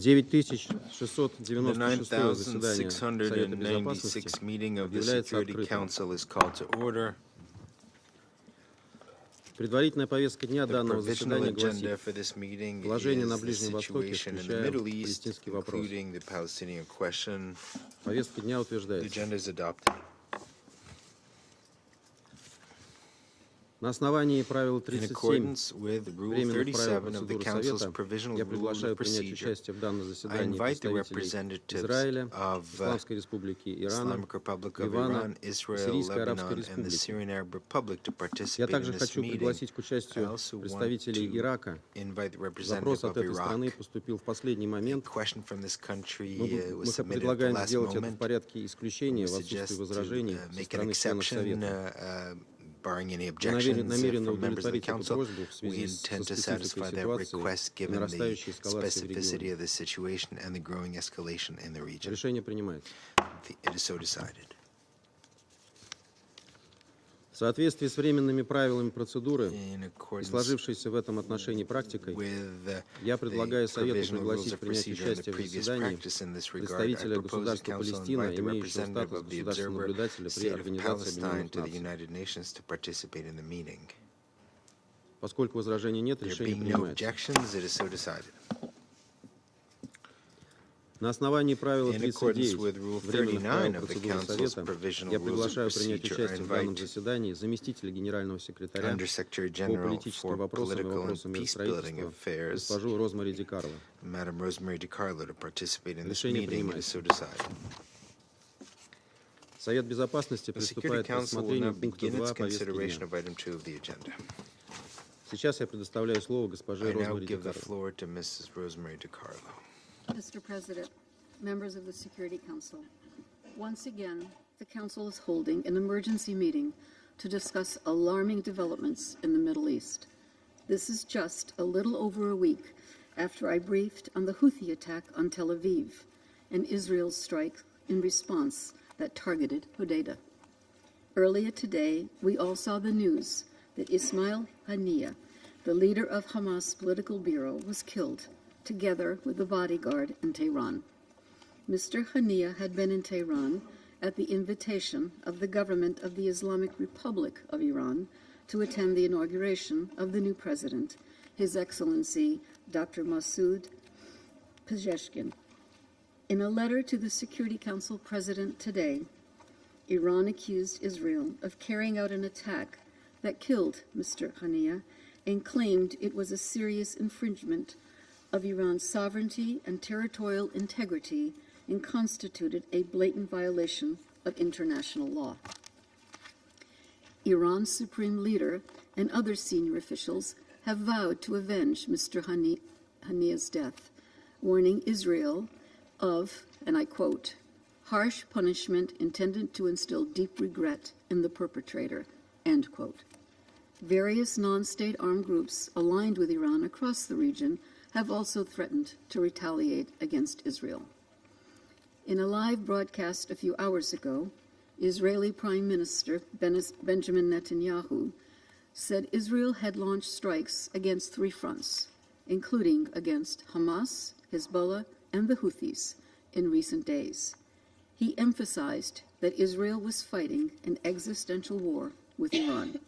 The 9696 meeting of the Security Council is called to order. Предварительная повестка дня The данного provisional заседания agenda гласит: for this meeting положение на is the Ближнем Востоке, situation in the включая Middle East, палестинский вопрос. including the Palestinian question. Повестка дня The утверждается. agenda is adopted. На основании правил In 37 accordance with Rule временных правил 37 of the процедуры Council's Совета, provisional я rule приглашаю of принять procedure, участие в данном I заседании invite the представителей representatives Израиля, of Исламской Республики Ирана, Islamic Republic of Ливана Iran, и Israel, Сирийской Арабской Lebanon, and the Республики. Syrian Arab Republic to Я participate in также this хочу meeting. пригласить к I участию also want представителей to Ирака. invite the Запрос representative от of этой страны Iraq. поступил в последний A момент. question from this country Мы was submitted at the предлагаем last сделать это в moment. порядке исключения в We отсутствии suggest возражений to со make an стороны членов exception, Совета. barring any Мы objections намерены from members of the удовлетворить эту council. просьбу в We связи со intend to спецификой satisfy that ситуации request и given the нарастающей эскалацией в specificity регионе. of the situation and the growing escalation in the region. Решение принимается. It is so decided. В соответствии с временными правилами процедуры In и accordance сложившейся в этом отношении практикой, with я предлагаю the Совету provisional rules пригласить of принять procedure and the участие в previous заседании practice in this regard, I представителя propose the государства Council Палестина, invite the имеющего representative статус of the государственного observer наблюдателя при state of Организации Palestine Объединенных to the Наций. United Nations to participate in the meeting. Поскольку возражений нет, There решение being no принимается. objections, it is so decided. На основании правила In accordance 39 with Rule временных правил 39 of the процедуры Council's Совета, provisional я rules of приглашаю принять procedure, I участие в данном invite заседании заместителя генерального секретаря Undersecretary по General политическим for вопросам и Political and вопросам Peacebuilding миростроительства Affairs, госпожу Розмари Ди Карло. Madam Rosemary DiCarlo, to participate in this Решение meeting. It is принимается. so decided. Совет Безопасности The Security приступает к Council will now рассмотрению пункта begin 2 its повестки consideration дня. of item 2 of the agenda. Сейчас я предоставляю слово госпоже I now Розмари Ди give the Карло. floor to Mrs. Rosemary DiCarlo. Mr. President, members of the Security Council, once again, the Council is holding an emergency meeting to discuss alarming developments in the Middle East. This is just a little over a week after I briefed on the Houthi attack on Tel Aviv and Israel's strike in response that targeted Hodeidah. Earlier today, we all saw the news that Ismail Haniyeh, the leader of Hamas political bureau, was killed, together with the bodyguard in Tehran. Mr. Haniyeh had been in Tehran at the invitation of the government of the Islamic Republic of Iran to attend the inauguration of the new president, His Excellency Dr. Masoud Pezeshkian. In a letter to the Security Council President today, Iran accused Israel of carrying out an attack that killed Mr. Haniyeh and claimed it was a serious infringement of Iran's sovereignty and territorial integrity and constituted a blatant violation of international law. Iran's supreme leader and other senior officials have vowed to avenge Mr. Haniyeh's death, warning Israel of, and I quote, harsh punishment intended to instill deep regret in the perpetrator, end quote. Various non-state armed groups aligned with Iran across the region have also threatened to retaliate against Israel. In a live broadcast a few hours ago, Israeli Prime Minister Benjamin Netanyahu said Israel had launched strikes against 3 fronts, including against Hamas, Hezbollah, and the Houthis in recent days. He emphasized that Israel was fighting an existential war with Iran.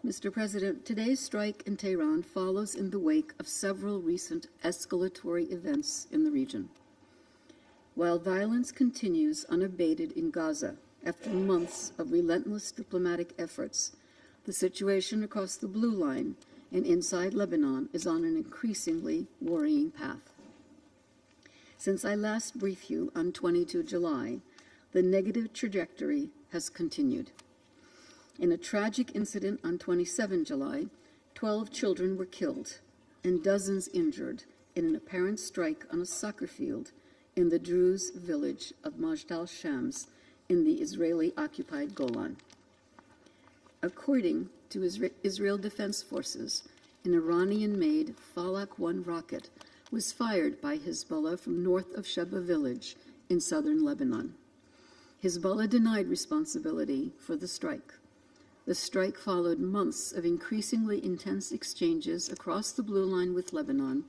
Mr. President, today's strike in Tehran follows in the wake of several recent escalatory events in the region. While violence continues unabated in Gaza after months of relentless diplomatic efforts, the situation across the Blue Line and inside Lebanon is on an increasingly worrying path. Since I last briefed you on 22 July, the negative trajectory has continued. In a tragic incident on 27 July, 12 children were killed and dozens injured in an apparent strike on a soccer field in the Druze village of Majd al-Shams in the Israeli-occupied Golan. According to Israel Defense Forces, an Iranian-made Falak-1 rocket was fired by Hezbollah from north of Sheba village in southern Lebanon. Hezbollah denied responsibility for the strike. The strike followed months of increasingly intense exchanges across the Blue Line with Lebanon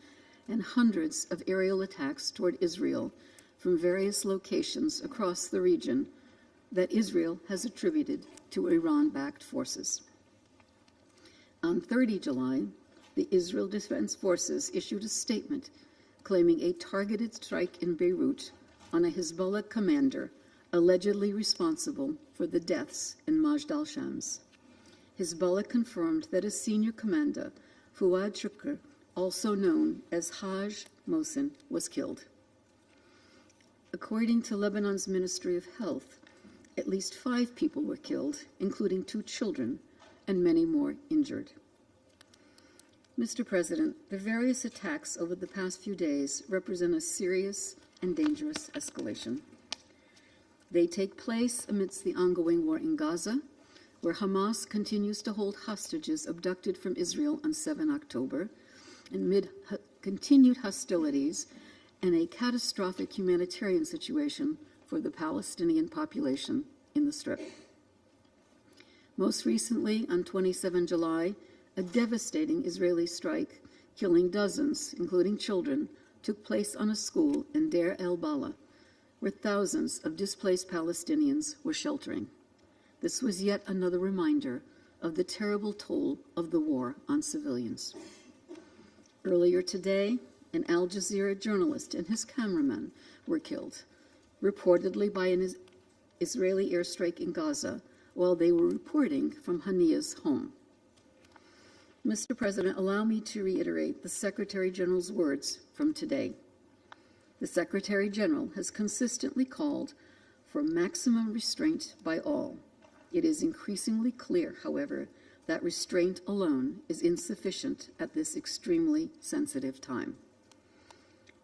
and hundreds of aerial attacks toward Israel from various locations across the region that Israel has attributed to Iran-backed forces. On 30 July, the Israel Defense Forces issued a statement claiming a targeted strike in Beirut on a Hezbollah commander allegedly responsible for the deaths in Majd al-Shams. Hezbollah confirmed that a senior commander, Fuad Shukr, also known as Haj Mohsen, was killed. According to Lebanon's Ministry of Health, at least 5 people were killed, including 2 children, and many more injured. Mr. President, the various attacks over the past few days represent a serious and dangerous escalation. They take place amidst the ongoing war in Gaza, where Hamas continues to hold hostages abducted from Israel on 7 October, amid continued hostilities and a catastrophic humanitarian situation for the Palestinian population in the Strip. Most recently, on 27 July, a devastating Israeli strike, killing dozens, including children, took place on a school in Deir el-Bala, where thousands of displaced Palestinians were sheltering. This was yet another reminder of the terrible toll of the war on civilians. Earlier today, an Al Jazeera journalist and his cameraman were killed, reportedly by an Israeli airstrike in Gaza while they were reporting from Haniyeh's home. Mr. President, allow me to reiterate the Secretary General's words from today. The Secretary General has consistently called for maximum restraint by all. It is increasingly clear, however, that restraint alone is insufficient at this extremely sensitive time.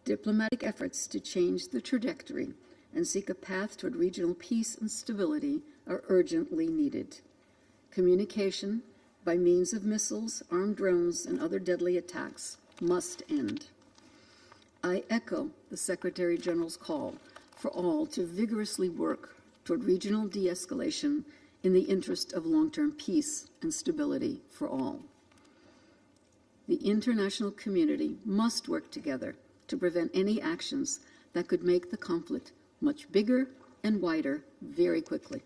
Diplomatic efforts to change the trajectory and seek a path toward regional peace and stability are urgently needed. Communication by means of missiles, armed drones, and other deadly attacks must end. I echo the Secretary General's call for all to vigorously work toward regional de-escalation in the interest of long-term peace and stability for all. The international community must work together to prevent any actions that could make the conflict much bigger and wider very quickly.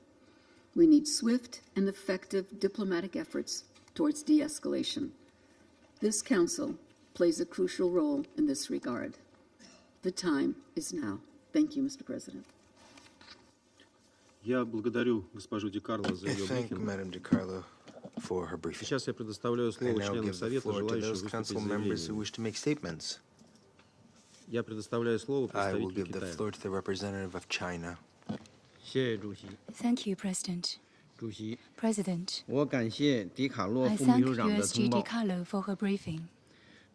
We need swift and effective diplomatic efforts towards de-escalation. This Council plays a crucial role in this regard. The time is now. Thank you, Mr. President. Я благодарю госпожу Ди Карло за I ее thank брифинг. Madam Di Carlo for her briefing. Сейчас я предоставляю I слово now членам give the Совета, floor to желающим those council выступить с members who заявлениями. wish to make statements. Я предоставляю слово I will представителю give the Китая. floor to the representative of China. 谢谢主席。 Thank you, President. 主席， President, 我感谢迪卡洛 I 副秘 thank 书长的 USG 通报。 DiCarlo for her briefing.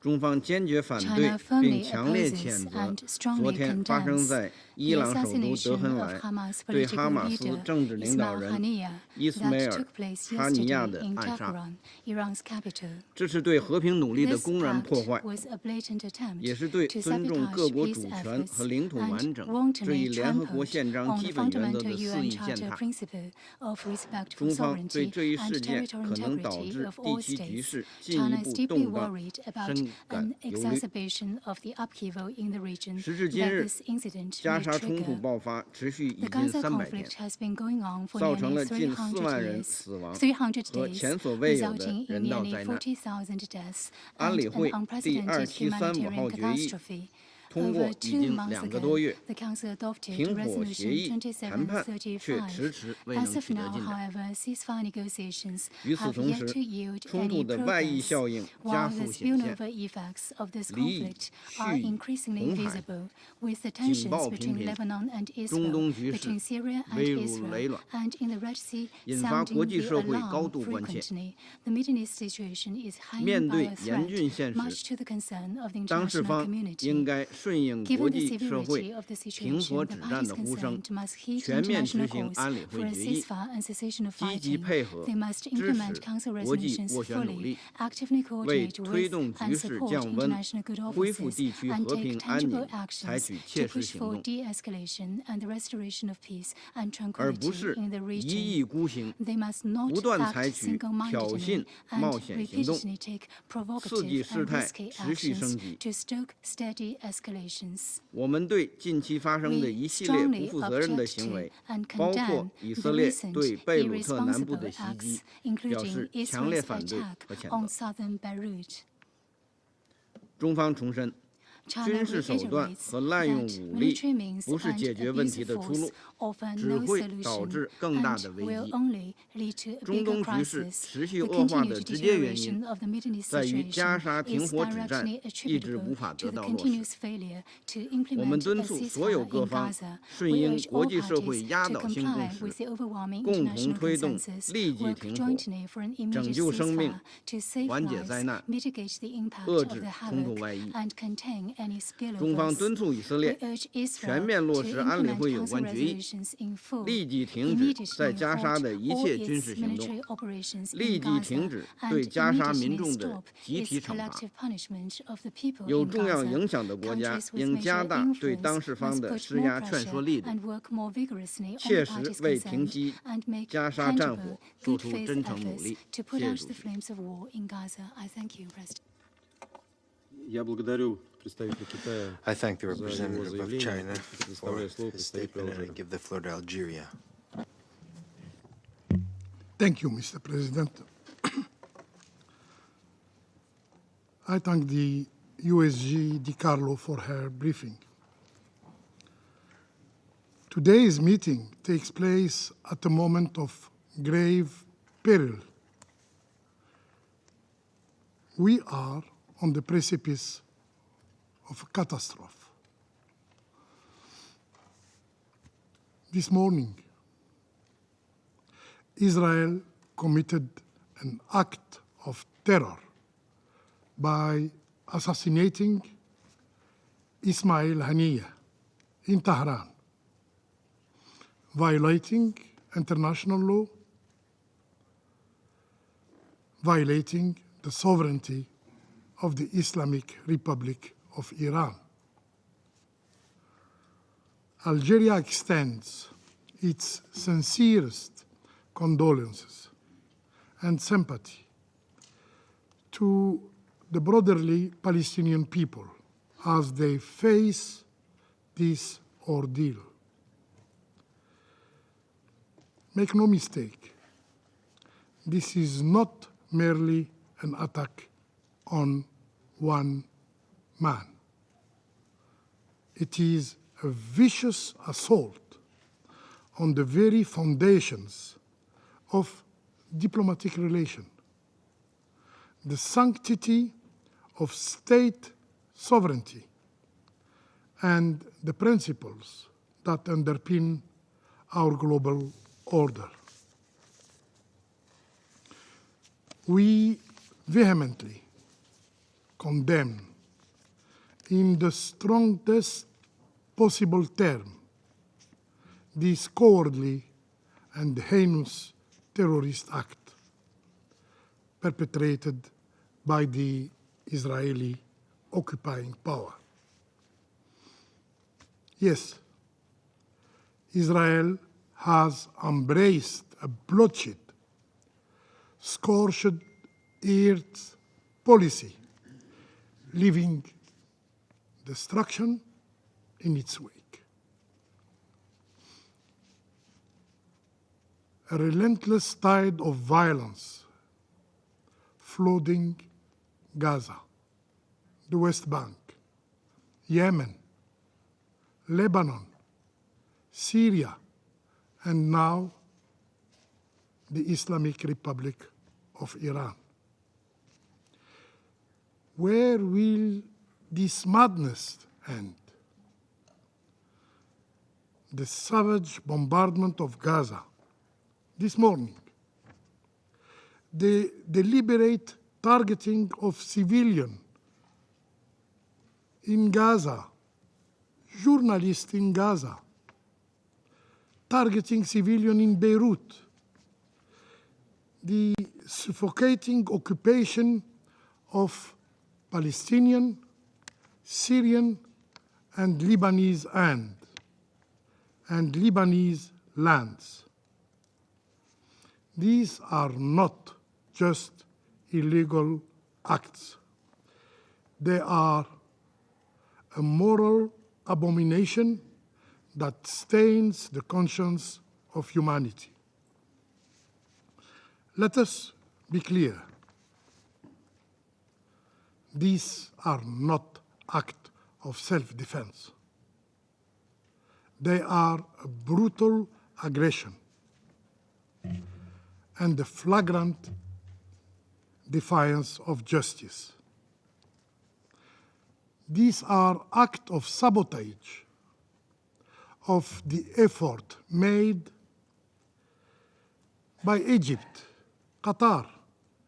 中方坚决反对 China firmly 并强烈 opposes 谴 and 责 strongly 昨天发生 condemns 在伊朗首都德 assassination 黑 of 兰 Hamas 对 political 哈马斯 leader 政治领导 Ismail 人 Haniyeh 伊斯梅 that 尔 took place 哈尼亚 yesterday 的 in 暗杀， Tehran, Iran's capital. 这是对和平努力的 This 公然破 act 坏， was a blatant attempt 也是对 to 尊重 sabotage 各国 peace 主权 efforts 和领土完 and 整 wantonly 这一联合国 trampled 宪章 on 基 the 本原则 fundamental 的肆 UN 意践 Charter 踏。 principle of respect for 中方对 sovereignty 这一 and 事件 territorial 可能导 integrity 致 of 地 all 区局 states. 势进一 China is 步 deeply 动荡， worried about 深感 an 忧虑。 exacerbation of the upheaval in the region 时至今 that 日， this incident 加 may 沙冲突 trigger. 爆发，持续已 The 经 Gaza 300天 conflict，has been going on for 造成 nearly 了近4 300万人 years, 死亡300和 days, 前所未有的 resulting in 人道 nearly 灾难。 40,000 deaths 安 and 理 an 会第 unprecedented 2735号 humanitarian 决议 catastrophe. 通过 Over 已 2经 months 2个 ago, 多月， the Council adopted 停火协议 Resolution 谈判却 2735. 迟迟未能 As of 取得 now, 进展。 however, ceasefire negotiations 与此 have 同 yet 时 to yield 冲突 any 的外溢 progress, 效应 while 加 the 速显现， spillover effects of this 离异、 conflict are 蓄意、 increasingly 红海、 visible, with the 警 tensions 报频 between 频， Lebanon and 中 Israel, 东局势 between Syria and 危如累 Israel, 卵， and in the Red Sea 引发 sounding 国际 the 社会高 alarm 度关切。 frequently. The Middle East situation is 面 hanging by 对 a 严 thread, 峻现 much 实， to the concern of the 当事 international 方 community. 应该顺应国 Given the 际社 severity 会 of the 停 situation, 火 the 止战 parties 的呼声， concerned must heed 全面执 international 行 calls 安理 for 会 a 决议， ceasefire and cessation of 积极 fighting. 配合 They must 支 implement 持 Council 国际 resolutions 斡旋努 fully, 力， actively 为 coordinate 推 with 动 and 局势 support 降温、 international good 恢复 offices, 地区 and 和 take 平安 tangible 宁，采 actions 取切 to 实 push 行 for 动， de-escalation and the restoration of peace and 而不 tranquility 是 in the 一 region. 意孤行， They must not 不断 act 采取挑 single-mindedly 衅、冒 and 险行动， repeatedly take 刺激 provocative 事 and 态 risky 持续 actions 升级。 to stoke steady escalations. 我们对近期发生的 We 一系列不 strongly 负责任的 object 行为 to，and 包括 condemn 以 the 色列 recent 对贝鲁特南部 irresponsible 的袭 acts, 击，表 including 示强烈 Israel's 反对 attack 和谴 on 责。 southern Beirut. 中方重申， China 军事手段 reiterates 和滥用 that 武力 military means 不是 and 解决问题 abuse 的 of 出路 force， offer 只 no 会导 solution 致更大 and 的危 will 机。 only lead to a 中 bigger 东局势 crisis. 持续 The 恶化 continued 的直接原因 deterioration of the Middle East 在于加 situation 沙停 is 火止战 directly 一直无 attributable 法 to 得 the 到落实。 continuous failure to 我们 implement 敦 a 促所有 ceasefire 各 in 方 Gaza. 顺 We 应 urge 国 all 际社会 parties 压 to 倒性共 comply 识， with the overwhelming 共同 international 推动 consensus, 立即 work 停火， jointly for an 拯 immediate 救生命， ceasefire to 缓 save 解灾 lives, 难， mitigate the impact 遏 of 制 the 冲突 havoc, 外溢。 and contain any 中方 spillovers. 敦促以色 We 列 urge 全 Israel 面落 to 实安理 implement 会有 Council 关决议， resolutions in full, 立即停止 immediately 在加沙 halt 的一 all 切军 its 事行动， military operations 立 in 即停 Gaza, 止 and 对加沙 immediately 民众的 stop 集体 its 惩罚。 collective punishment of the people 有 in 重要 Gaza. 影响的国家 Countries with 应加 major 大对 influence 当事方 must 的 put 施 more 压劝 pressure 说力度， and work more vigorously on 切 the 实 parties 为停 concerned 息 and make 加沙战 tangible 火做 good 出 faith 真诚努 efforts 力。 to 谢 put 谢 out 主 the 席。 flames of war in Gaza. I thank you, President. Я благодарю представителя Китая I thank the за его representative of заявление. China for Предоставляю слово his представителю statement, and I Алжира. give the floor to Algeria. Thank you, Mr. President. I thank the USG Di Carlo for her briefing. Today's meeting takes place at a moment of grave peril. We are on the precipice of a catastrophe. This morning, Israel committed an act of terror by assassinating Ismail Haniyeh in Tehran, violating international law, violating the sovereignty of the Islamic Republic of Iran. Algeria extends its sincerest condolences and sympathy to the brotherly Palestinian people as they face this ordeal. Make no mistake, this is not merely an attack on one man. It is a vicious assault on the very foundations of diplomatic relation, the sanctity of state sovereignty, and the principles that underpin our global order. We vehemently condemn in the strongest possible term this cowardly and heinous terrorist act perpetrated by the Israeli occupying power. Yes, Israel has embraced a bloodshed, scorched earth policy, leaving destruction in its wake. A relentless tide of violence flooding Gaza, the West Bank, Yemen, Lebanon, Syria, and now the Islamic Republic of Iran. Where will this madness end? The savage bombardment of Gaza this morning, the deliberate targeting of civilians in Gaza, journalists in Gaza, targeting civilians in Beirut, the suffocating occupation of Palestinian, Syrian, and Lebanese and Lebanese lands. These are not just illegal acts. They are a moral abomination that stains the conscience of humanity. Let us be clear. These are not acts of self-defense. They are a brutal aggression and a flagrant defiance of justice. These are acts of sabotage of the effort made by Egypt, Qatar,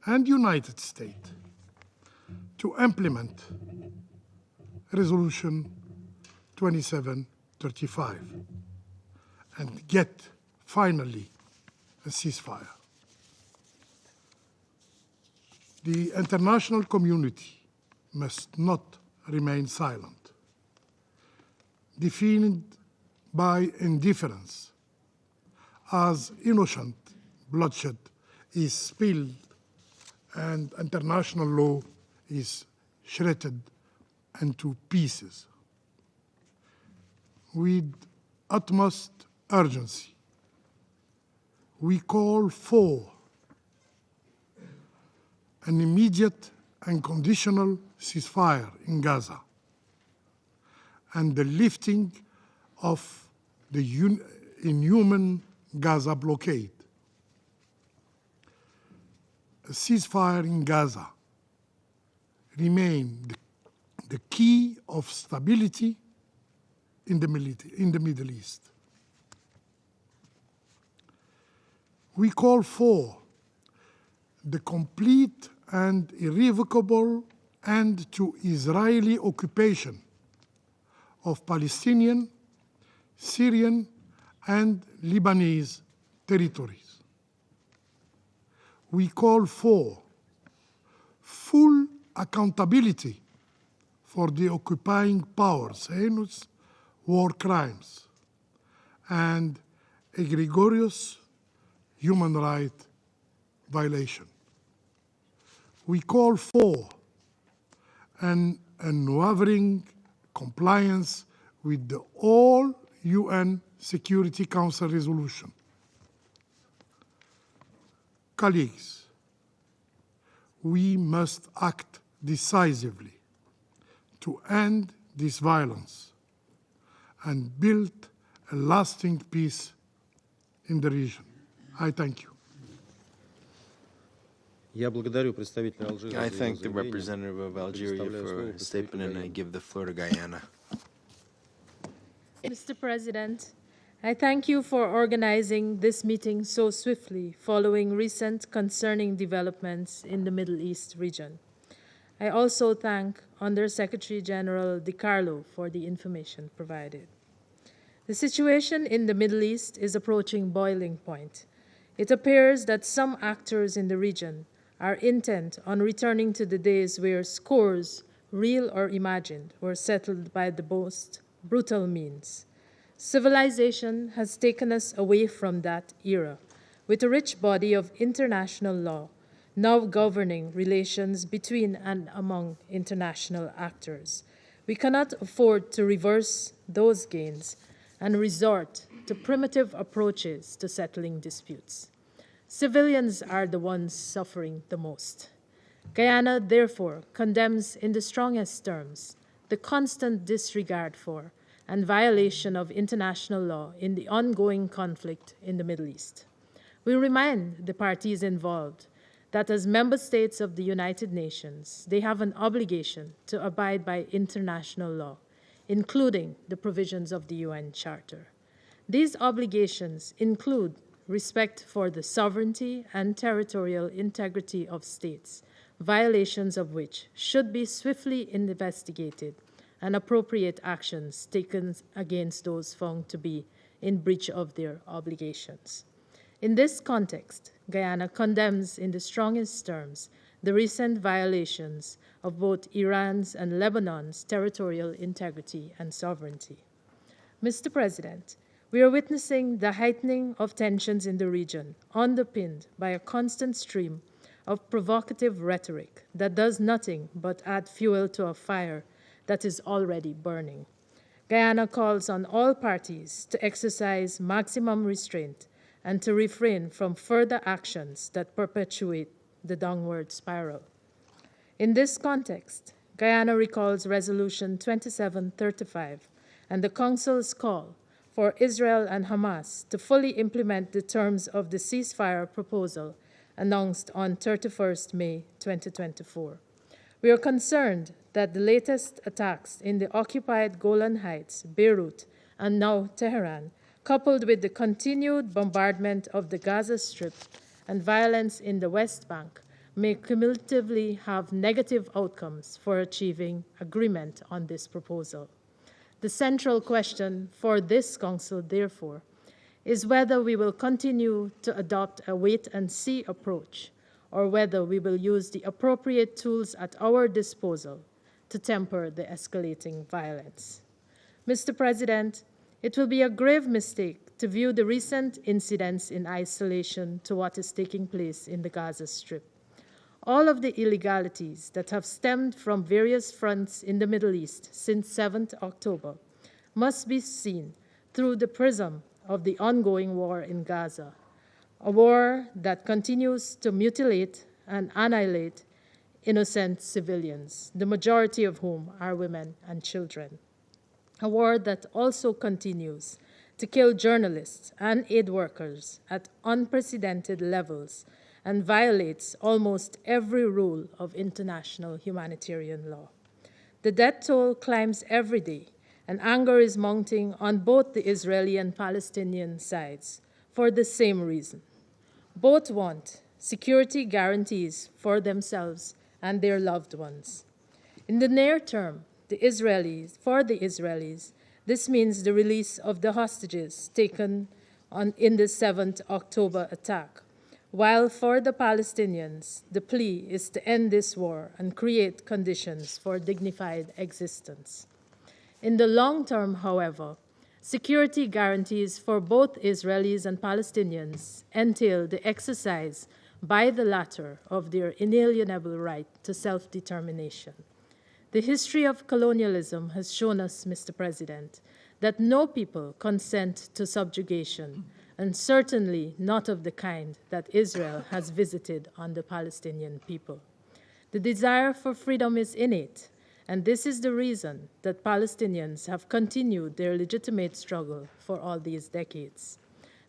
and United States to implement Resolution 2735 and get finally a ceasefire. The international community must not remain silent, defined by indifference as innocent bloodshed is spilled and international law is shredded into pieces. With utmost urgency, we call for an immediate and conditional ceasefire in Gaza and the lifting of the inhuman Gaza blockade. A ceasefire in Gaza remains the key of stability in the Middle East. We call for the complete and irrevocable end to Israeli occupation of Palestinian, Syrian, and Lebanese territories. We call for full accountability for the occupying powers' heinous war crimes and egregious human rights violation. We call for an unwavering compliance with the all UN Security Council resolution. Colleagues, we must act decisively to end this violence and build a lasting peace in the region. I thank you. Я благодарю представителя Алжира I за его thank the заявление. representative of Algeria Предоставляю for слово his statement, and I представителю give the floor to Guyana. Mr. President, I thank you for organizing this meeting so swiftly following recent concerning developments in the Middle East region. I also thank Under-Secretary General DiCarlo for the information provided. The situation in the Middle East is approaching boiling point. It appears that some actors in the region are intent on returning to the days where scores, real or imagined, were settled by the most brutal means. Civilization has taken us away from that era, with a rich body of international law now governing relations between and among international actors. We cannot afford to reverse those gains and resort to primitive approaches to settling disputes. Civilians are the ones suffering the most. Guyana, therefore, condemns in the strongest terms the constant disregard for and violation of international law in the ongoing conflict in the Middle East. We remind the parties involved that as member states of the United Nations, they have an obligation to abide by international law, including the provisions of the UN Charter. These obligations include respect for the sovereignty and territorial integrity of states, violations of which should be swiftly investigated and appropriate actions taken against those found to be in breach of their obligations. In this context, Guyana condemns in the strongest terms the recent violations of both Iran's and Lebanon's territorial integrity and sovereignty. Mr. President, we are witnessing the heightening of tensions in the region, underpinned by a constant stream of provocative rhetoric that does nothing but add fuel to a fire that is already burning. Guyana calls on all parties to exercise maximum restraint and to refrain from further actions that perpetuate the downward spiral. In this context, Guyana recalls Resolution 2735 and the Council's call for Israel and Hamas to fully implement the terms of the ceasefire proposal announced on 31st May 2024. We are concerned that the latest attacks in the occupied Golan Heights, Beirut, and now Tehran, coupled with the continued bombardment of the Gaza Strip and violence in the West Bank, may cumulatively have negative outcomes for achieving agreement on this proposal. The central question for this Council, therefore, is whether we will continue to adopt a wait-and-see approach, or whether we will use the appropriate tools at our disposal to temper the escalating violence. Mr. President, it will be a grave mistake to view the recent incidents in isolation to what is taking place in the Gaza Strip. All of the illegalities that have stemmed from various fronts in the Middle East since 7th October must be seen through the prism of the ongoing war in Gaza, a war that continues to mutilate and annihilate innocent civilians, the majority of whom are women and children. A war that also continues to kill journalists and aid workers at unprecedented levels and violates almost every rule of international humanitarian law. The death toll climbs every day, and anger is mounting on both the Israeli and Palestinian sides for the same reason. Both want security guarantees for themselves and their loved ones. In the near term, for the Israelis, this means the release of the hostages taken in the 7th October attack, while for the Palestinians, the plea is to end this war and create conditions for dignified existence. In the long term, however, security guarantees for both Israelis and Palestinians entail the exercise by the latter of their inalienable right to self-determination. The history of colonialism has shown us, Mr. President, that no people consent to subjugation, and certainly not of the kind that Israel has visited on the Palestinian people. The desire for freedom is innate, and this is the reason that Palestinians have continued their legitimate struggle for all these decades.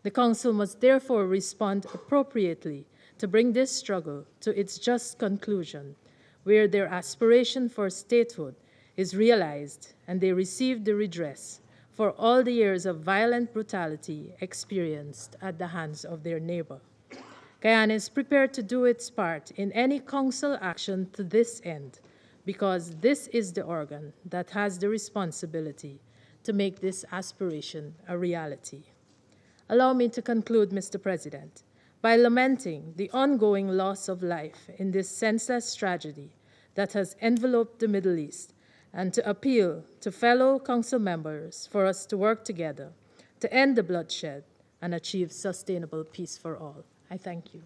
The Council must therefore respond appropriately to bring this struggle to its just conclusion, where their aspiration for statehood is realized and they receive the redress for all the years of violent brutality experienced at the hands of their neighbor. Guyana is prepared to do its part in any Council action to this end, because this is the organ that has the responsibility to make this aspiration a reality. Allow me to conclude, Mr. President, by lamenting the ongoing loss of life in this senseless tragedy that has enveloped the Middle East, and to appeal to fellow Council members for us to work together to end the bloodshed and achieve sustainable peace for all. I thank you.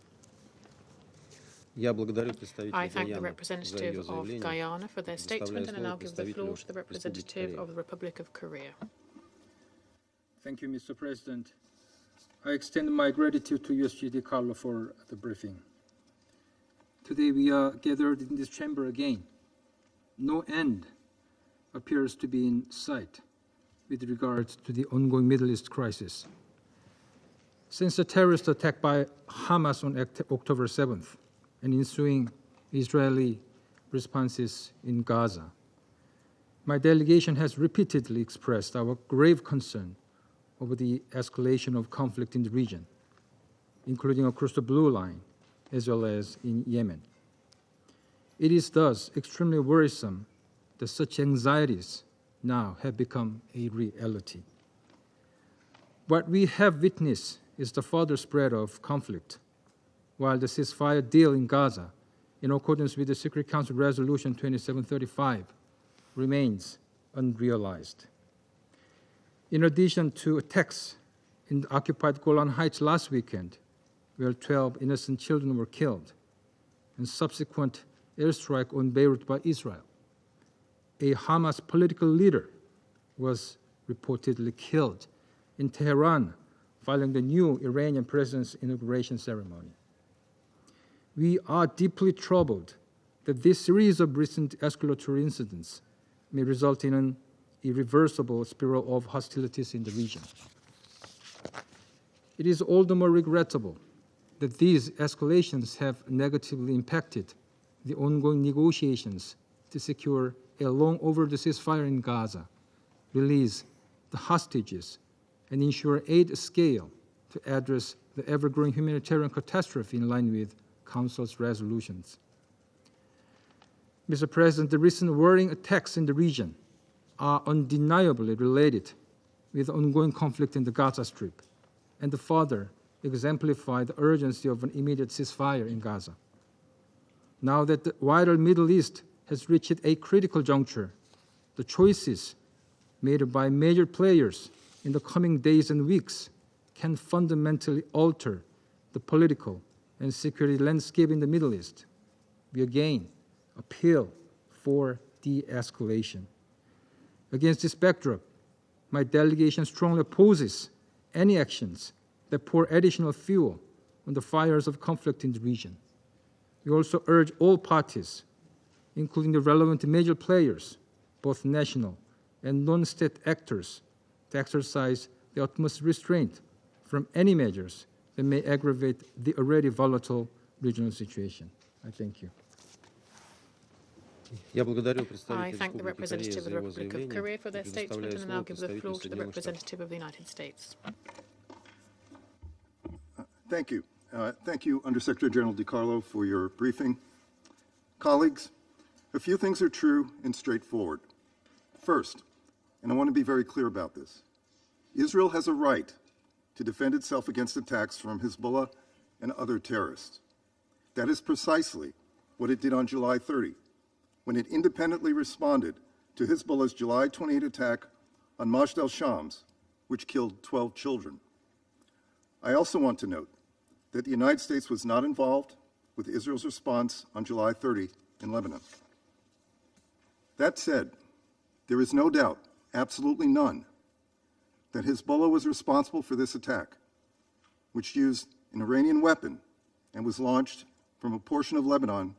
I thank the representative of Guyana for their statement, and I now give the floor to the representative of the Republic of Korea. Thank you, Mr. President. I extend my gratitude to USGD Carlo for the briefing. Today we are gathered in this chamber again. No end appears to be in sight with regard to the ongoing Middle East crisis. Since the terrorist attack by Hamas on October 7th and ensuing Israeli responses in Gaza, my delegation has repeatedly expressed our grave concern over the escalation of conflict in the region, including across the Blue Line, as well as in Yemen. It is thus extremely worrisome that such anxieties now have become a reality. What we have witnessed is the further spread of conflict, while the ceasefire deal in Gaza, in accordance with the Security Council Resolution 2735, remains unrealized. In addition to attacks in the occupied Golan Heights last weekend, where 12 innocent children were killed, and subsequent airstrike on Beirut by Israel, a Hamas political leader was reportedly killed in Tehran following the new Iranian president's inauguration ceremony. We are deeply troubled that this series of recent escalatory incidents may result in an irreversible spiral of hostilities in the region. It is all the more regrettable that these escalations have negatively impacted the ongoing negotiations to secure a long overdue ceasefire in Gaza, release the hostages, and ensure aid scale to address the ever-growing humanitarian catastrophe in line with Council's resolutions. Mr. President, the recent worrying attacks in the region are undeniably related with the ongoing conflict in the Gaza Strip and further exemplify the urgency of an immediate ceasefire in Gaza. Now that the wider Middle East has reached a critical juncture, the choices made by major players in the coming days and weeks can fundamentally alter the political and security landscape in the Middle East. We again appeal for de-escalation. Against this backdrop, my delegation strongly opposes any actions that pour additional fuel on the fires of conflict in the region. We also urge all parties, including the relevant major players, both national and non-state actors, to exercise the utmost restraint from any measures that may aggravate the already volatile regional situation. I thank you. I thank the representative of the Republic of Korea for their statement and now give the floor to the representative of the United States. Thank you. Thank you, Undersecretary General DiCarlo, for your briefing. Colleagues, a few things are true and straightforward. First, and I want to be very clear about this, Israel has a right to defend itself against attacks from Hezbollah and other terrorists. That is precisely what it did on July 30, when it independently responded to Hezbollah's July 28 attack on Majd al-Shams, which killed 12 children. I also want to note that the United States was not involved with Israel's response on July 30 in Lebanon. That said, there is no doubt, absolutely none, that Hezbollah was responsible for this attack, which used an Iranian weapon and was launched from a portion of Lebanon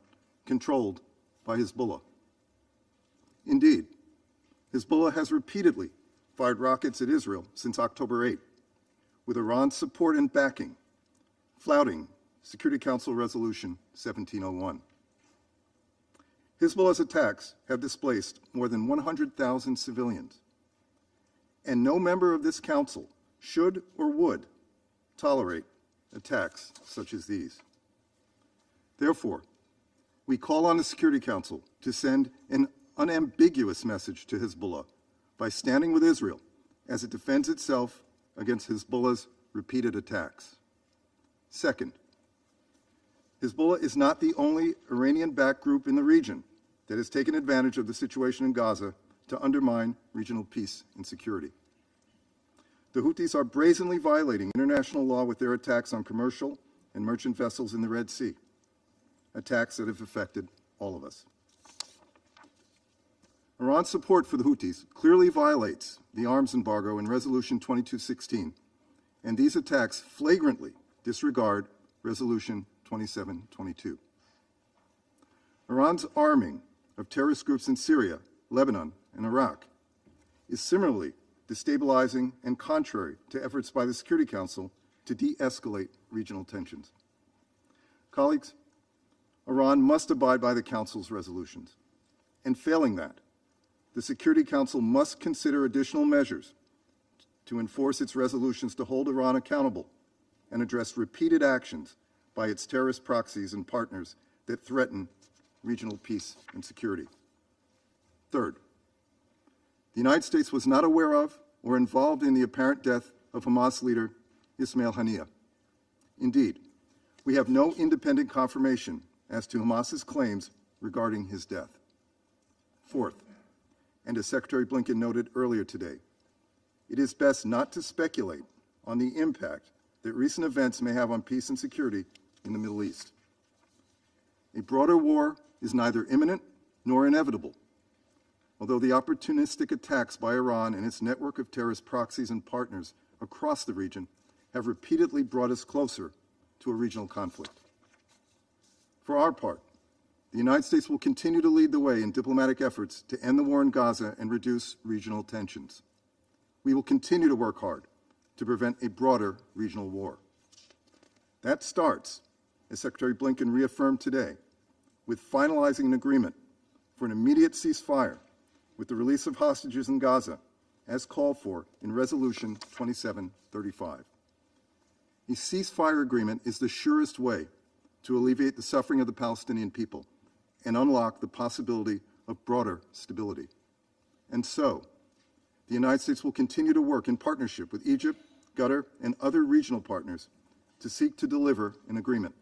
controlled by Hezbollah. Indeed, Hezbollah has repeatedly fired rockets at Israel since October 8, with Iran's support and backing, flouting Security Council Resolution 1701. Hezbollah's attacks have displaced more than 100,000 civilians, and no member of this council should or would tolerate attacks such as these. Therefore, we call on the Security Council to send an unambiguous message to Hezbollah by standing with Israel as it defends itself against Hezbollah's repeated attacks. Second, Hezbollah is not the only Iranian-backed group in the region that has taken advantage of the situation in Gaza to undermine regional peace and security. The Houthis are brazenly violating international law with their attacks on commercial and merchant vessels in the Red Sea, attacks that have affected all of us. Iran's support for the Houthis clearly violates the arms embargo in Resolution 2216, and these attacks flagrantly disregard Resolution 2722. Iran's arming of terrorist groups in Syria, Lebanon, and Iraq is similarly destabilizing and contrary to efforts by the Security Council to de-escalate regional tensions. Colleagues, Iran must abide by the Council's resolutions, and failing that, the Security Council must consider additional measures to enforce its resolutions to hold Iran accountable and address repeated actions by its terrorist proxies and partners that threaten regional peace and security. Third, the United States was not aware of or involved in the apparent death of Hamas leader Ismail Haniyeh. Indeed, we have no independent confirmation as to Hamas's claims regarding his death. Fourth, and as Secretary Blinken noted earlier today, it is best not to speculate on the impact that recent events may have on peace and security in the Middle East. A broader war is neither imminent nor inevitable, although the opportunistic attacks by Iran and its network of terrorist proxies and partners across the region have repeatedly brought us closer to a regional conflict. For our part, the United States will continue to lead the way in diplomatic efforts to end the war in Gaza and reduce regional tensions. We will continue to work hard to prevent a broader regional war. That starts, as Secretary Blinken reaffirmed today, with finalizing an agreement for an immediate ceasefire with the release of hostages in Gaza, as called for in Resolution 2735. A ceasefire agreement is the surest way to alleviate the suffering of the Palestinian people and unlock the possibility of broader stability. And so, the United States will continue to work in partnership with Egypt, Qatar, and other regional partners to seek to deliver an agreement.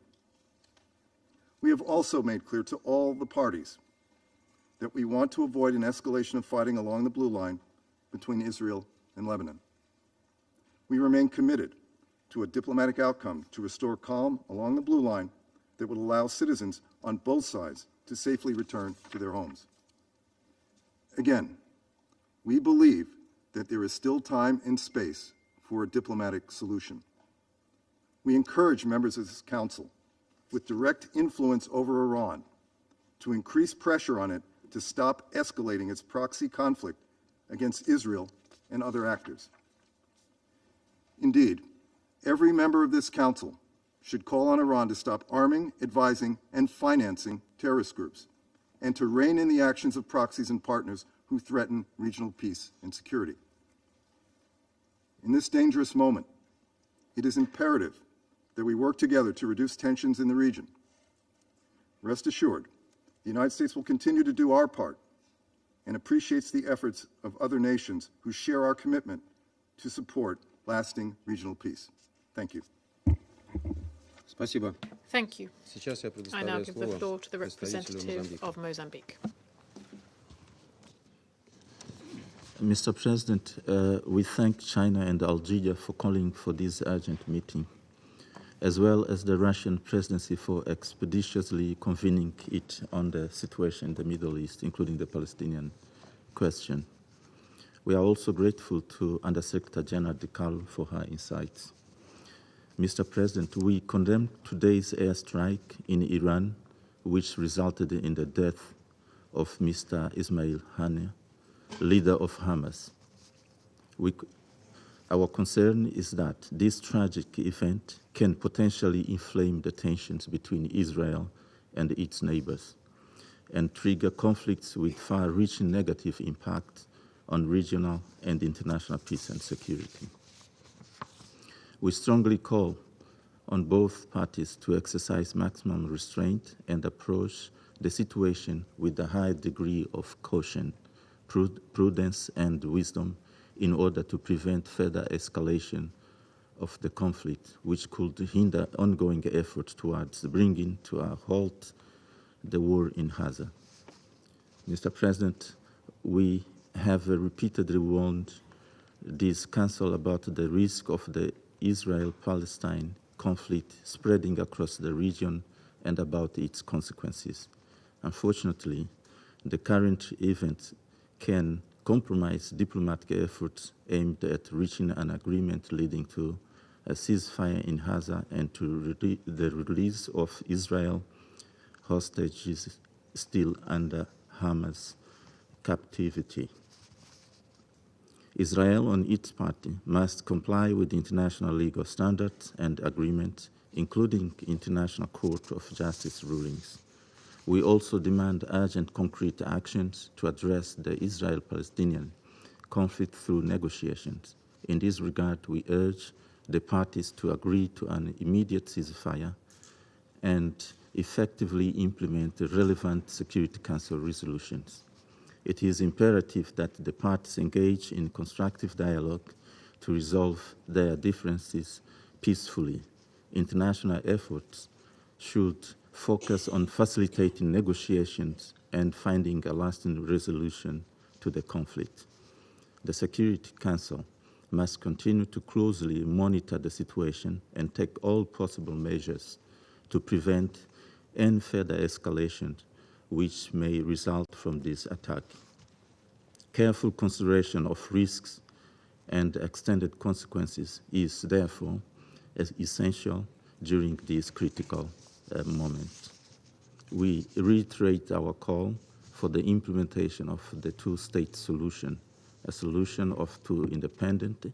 We have also made clear to all the parties that we want to avoid an escalation of fighting along the blue line between Israel and Lebanon. We remain committed to a diplomatic outcome to restore calm along the blue line that would allow citizens on both sides to safely return to their homes. Again, we believe that there is still time and space for a diplomatic solution. We encourage members of this Council with direct influence over Iran to increase pressure on it to stop escalating its proxy conflict against Israel and other actors. Indeed, every member of this Council should call on Iran to stop arming, advising, and financing terrorist groups, and to rein in the actions of proxies and partners who threaten regional peace and security. In this dangerous moment, it is imperative that we work together to reduce tensions in the region. Rest assured, the United States will continue to do our part and appreciates the efforts of other nations who share our commitment to support lasting regional peace. Thank you. Спасибо. Thank you. Сейчас я I now предоставляю give the слово floor to the представителю representative Мозамбика. of Mozambique. Mr. President, we thank China and Algeria for calling for this urgent meeting, as well as the Russian presidency for expeditiously convening it on the situation in the Middle East, including the Palestinian question. We are also grateful to Undersecretary General DeCarlo for her insights. Mr. President, we condemn today's airstrike in Iran, which resulted in the death of Mr. Ismail Haniyeh, leader of Hamas. Our concern is that this tragic event can potentially inflame the tensions between Israel and its neighbors and trigger conflicts with far-reaching negative impact on regional and international peace and security. We strongly call on both parties to exercise maximum restraint and approach the situation with a high degree of caution, prudence, and wisdom in order to prevent further escalation of the conflict, which could hinder ongoing efforts towards bringing to a halt the war in Gaza. Mr. President, we have repeatedly warned this Council about the risk of the Israel-Palestine conflict spreading across the region and about its consequences. Unfortunately, the current events can compromise diplomatic efforts aimed at reaching an agreement leading to a ceasefire in Gaza and to the release of Israel hostages still under Hamas captivity. Israel, on its part, must comply with international legal standards and agreements, including International Court of Justice rulings. We also demand urgent concrete actions to address the Israel-Palestinian conflict through negotiations. In this regard, we urge the parties to agree to an immediate ceasefire and effectively implement the relevant Security Council resolutions. It is imperative that the parties engage in constructive dialogue to resolve their differences peacefully. International efforts should focus on facilitating negotiations and finding a lasting resolution to the conflict. The Security Council must continue to closely monitor the situation and take all possible measures to prevent any further escalation which may result from this attack. Careful consideration of risks and extended consequences is therefore essential during this critical moment. We reiterate our call for the implementation of the two-state solution, a solution of two independent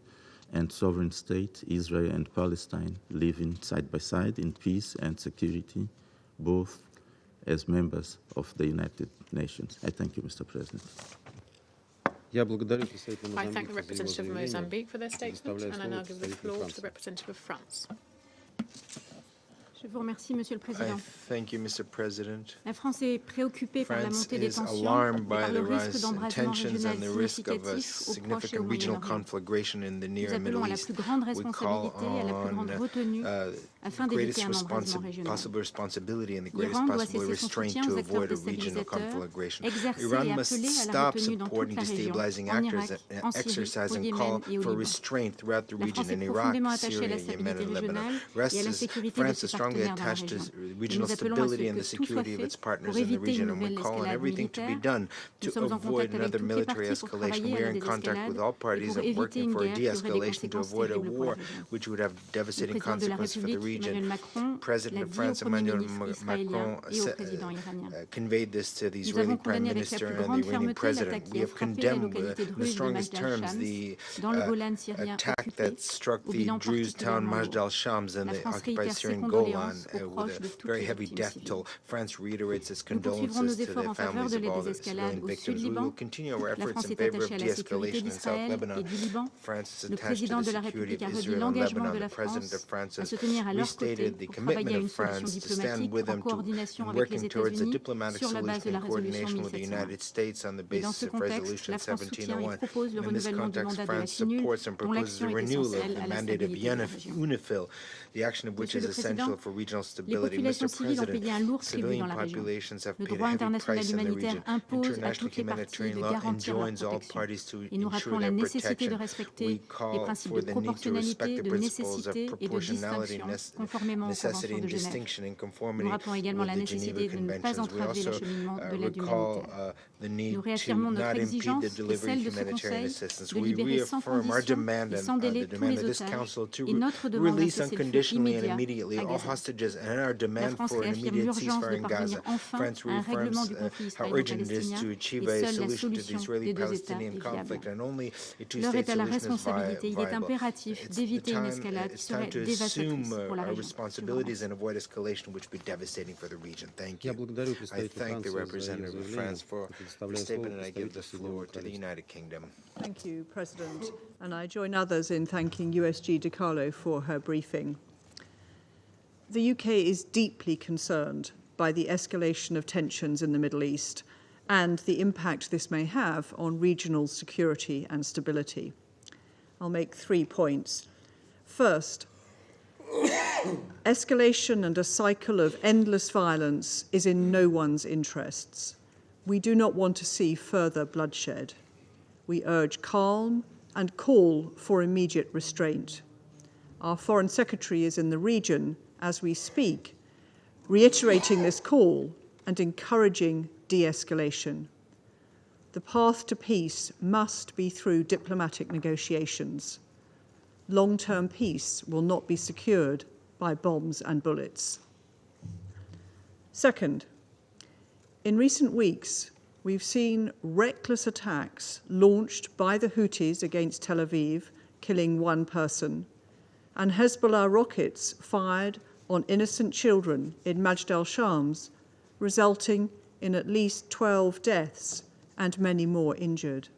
and sovereign state, Israel and Palestine, living side by side in peace and security, both as members of the United Nations. I thank you, Mr. President. I thank the representative of Mozambique for their statement, and I now give the floor to the representative of France. Je vous remercie, Monsieur le Président. Thank you, Mr. President. La France est préoccupée par la France montée des is tensions alarmed et by par the le risque rise in d'embrasement tensions régional and the risk of a significatif au Proche et significant au regional Moyen-Orient. conflagration in the Nous Near and appelons Middle à la East. plus grande We call responsabilité et à la plus grande retenue afin d'éviter un embrasement régional. possible responsibility and the greatest L'Iran doit possible cesser son restraint soutien to aux acteurs avoid a regional déstabilisateurs, conflagration. exercer Iran et must appeler à la stop retenue dans supporting toute la région, destabilizing en actors Irak, and en Syrie, exercise au and Yémen call et au for Liban. restraint throughout the La region France est in Iraq, profondément attachée à Syria, la Yemen, stabilité and Lebanon. régionale Rest et à la is sécurité de France ses is strongly partenaires dans la attached to région. Et regional nous appelons à ce stability and que the tout soit security of fait its partners pour in the éviter region, une and we nouvelle call on escalade everything to be militaire. done Nous to sommes en avoid contact avec another toutes les military parties pour escalation. travailler à We are la in contact désescalade with all et parties pour and éviter working une for a guerre qui aurait des de-escalation to conséquences avoid a terribles pour la war région. which would have Le devastating président de la consequences for the République, Emmanuel region. Macron, President l'a of dit au France, Premier Emmanuel ministre israélien Macron, et au président iranien. conveyed this to the Nous Israeli avons Prime condamné avec la Minister plus and the grande Iranian fermeté President. l'attaque We qui a have frappé la condemned localité in the druze de strongest Majd terms al-Shams the dans le Golan syrien attack occupé, that struck au the bilan Druze town particulièrement Majd lourd. al-Shams and La the France occupied réitère ses Syrian Golan condoléances aux with proches a de toutes very les heavy victimes death civiles. toll. France reiterates its Nous poursuivrons nos condolences to efforts the en faveur families de of la all the désescalade civilian au victims. We Sud-Liban. will continue our La efforts France in est favor attachée of à la sécurité de-escalation in South d'Israël Lebanon. et du Liban. France is Le attached to président the de la security République a of redit Israel and l'engagement Lebanon. de The la President of France France à has se tenir à leur côté restated the pour commitment travailler à of une solution France to stand diplomatique with en them coordination in avec les working towards a États-Unis diplomatic sur la base solution de la in résolution coordination with the 1701. United States on the Et dans basis ce of contexte, Resolution la France soutient et 1701. propose le In this renouvellement du context, mandat de la France CNUL, supports and dont proposes a l'action est renewal essentielle of à the la mandate of stabilité de la région. UNIFIL, the action of which Monsieur is le Président, essential for regional les stability. populations Mr. civiles ont President, payé un lourd tribut civilian dans la région. populations have Le paid a droit heavy international price in the humanitaire region. impose à International toutes les parties humanitarian de law garantir leur enjoins all protection. parties to Et nous ensure rappelons la their nécessité de protection. respecter We les call principes for de the need to respect proportionnalité, the de principles of nécessité et de proportionality, distinction, conformément aux necessity conventions and de Genève. distinction in Nous conformity rappelons également with la the Geneva nécessité de ne pas Conventions. We entraver also l'acheminement de l'aide recall humanitaire. the need Nous to réaffirmons notre not impede exigence the et delivery celle of de ce humanitarian Conseil assistance. de We libérer sans reaffirm our condition demand et and sans délai the tous demand les of this otages Council to et notre demande d'un release cessez-le-feu unconditionally and immédiat immediately à all Gaza. hostages and our La demand France for an réaffirme immediate l'urgence ceasefire de in parvenir Gaza. enfin France à un règlement reaffirms du conflit how urgent it is israélo-palestinien to achieve et a seule la solution to the solution des deux États Israeli-Palestinian est conflict, viable. and only a L'heure two-state est à la solution is responsabilité. Il est viable. impératif It's d'éviter une time escalade qui serait to assume dévastatrice pour la our région. Je vous responsibilities remercie. and avoid escalation, which would be devastating for the region. Thank you. благодарю I представителя thank the Франции за ее representative of France for заявление. the Предоставляю слово statement, and I give the представителю floor Соединенного to the Королевства. United Kingdom. Thank you, President. And I join others in thanking USG DiCarlo for her briefing. The UK is deeply concerned by the escalation of tensions in the Middle East and the impact this may have on regional security and stability. I'll make 3 points. First, escalation and a cycle of endless violence is in no one's interests. We do not want to see further bloodshed. We urge calm and call for immediate restraint. Our Foreign Secretary is in the region as we speak, reiterating this call and encouraging de-escalation. The path to peace must be through diplomatic negotiations. Long-term peace will not be secured by bombs and bullets. Second, in recent weeks, we've seen reckless attacks launched by the Houthis against Tel Aviv, killing 1 person, and Hezbollah rockets fired on innocent children in Majd al-Shams, resulting in at least 12 deaths and many more injured.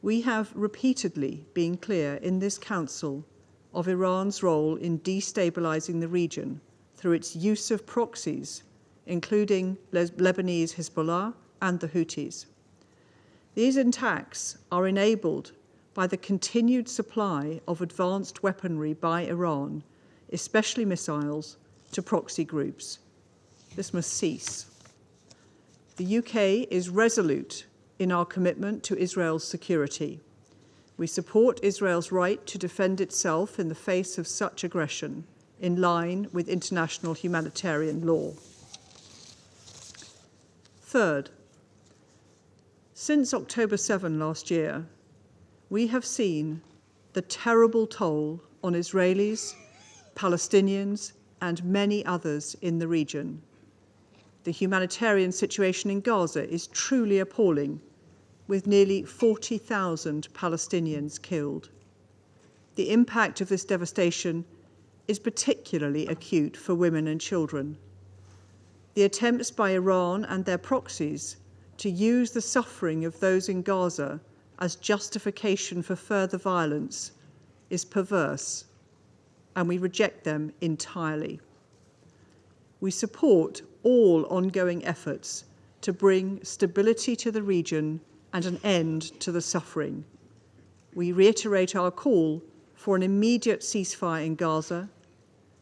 We have repeatedly been clear in this Council of Iran's role in destabilizing the region through its use of proxies, including Lebanese Hezbollah and the Houthis. These attacks are enabled by the continued supply of advanced weaponry by Iran, especially missiles, to proxy groups. This must cease. The UK is resolute in our commitment to Israel's security. We support Israel's right to defend itself in the face of such aggression, in line with international humanitarian law. Third, since October 7 last year, we have seen the terrible toll on Israelis, Palestinians, and many others in the region. The humanitarian situation in Gaza is truly appalling, with nearly 40,000 Palestinians killed. the impact of this devastation is particularly acute for women and children. The attempts by Iran and their proxies to use the suffering of those in Gaza as justification for further violence is perverse, and we reject them entirely. We support all ongoing efforts to bring stability to the region and an end to the suffering. We reiterate our call for an immediate ceasefire in Gaza,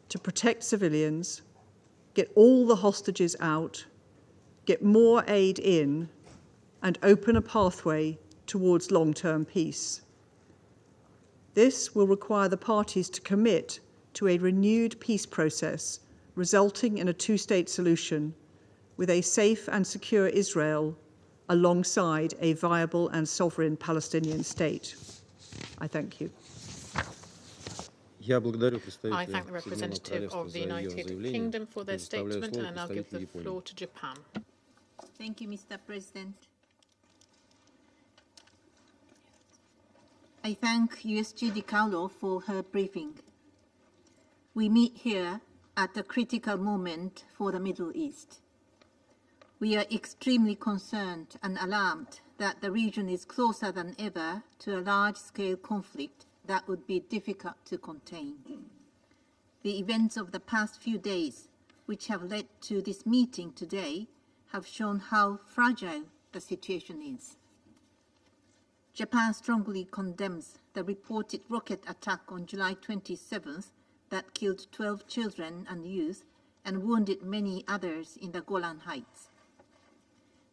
to protect civilians, get all the hostages out, get more aid in, and open a pathway towards long-term peace. This will require the parties to commit to a renewed peace process resulting in a two-state solution with a safe and secure Israel alongside a viable and sovereign Palestinian state. I thank you. I thank the representative of the United Kingdom for their statement, and I now give the floor to Japan. Thank you, Mr. President. I thank USG DiCarlo for her briefing. We meet here at a critical moment for the Middle East. We are extremely concerned and alarmed that the region is closer than ever to a large-scale conflict that would be difficult to contain. The events of the past few days, which have led to this meeting today, have shown how fragile the situation is. Japan strongly condemns the reported rocket attack on July 27th that killed 12 children and youth and wounded many others in the Golan Heights.